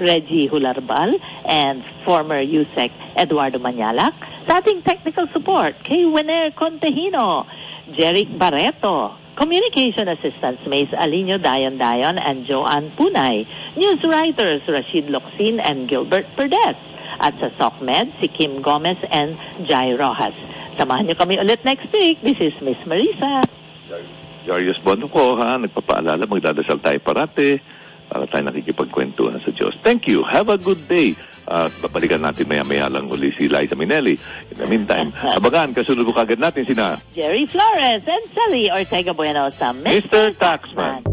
Reggie Hularbal, and former USEC Eduardo Manyalak. Sa ating technical support, kay Wener Contehino, Jeric Barreto, Communication Assistants Mace Alinio Dayan and Joanne Punay, News Writers Rashid Locsin and Gilbert Perdes, at sa SOCMED si Kim Gomez and Jai Rojas. Samahan niyo kami ulit next week. This is Miss Marisa. Jarius Bondo ko, nagpapaalala, magdadasal tayo parati para tayo nakikipagkwentuhan sa Diyos. Thank you. Have a good day. Babalikan natin maya-maya lang uli si Liza Minnelli. In the meantime, abangan, kasunod ko kagad natin sina Jerry Flores and Sally Ortega Bueno sa Mr. Taxman.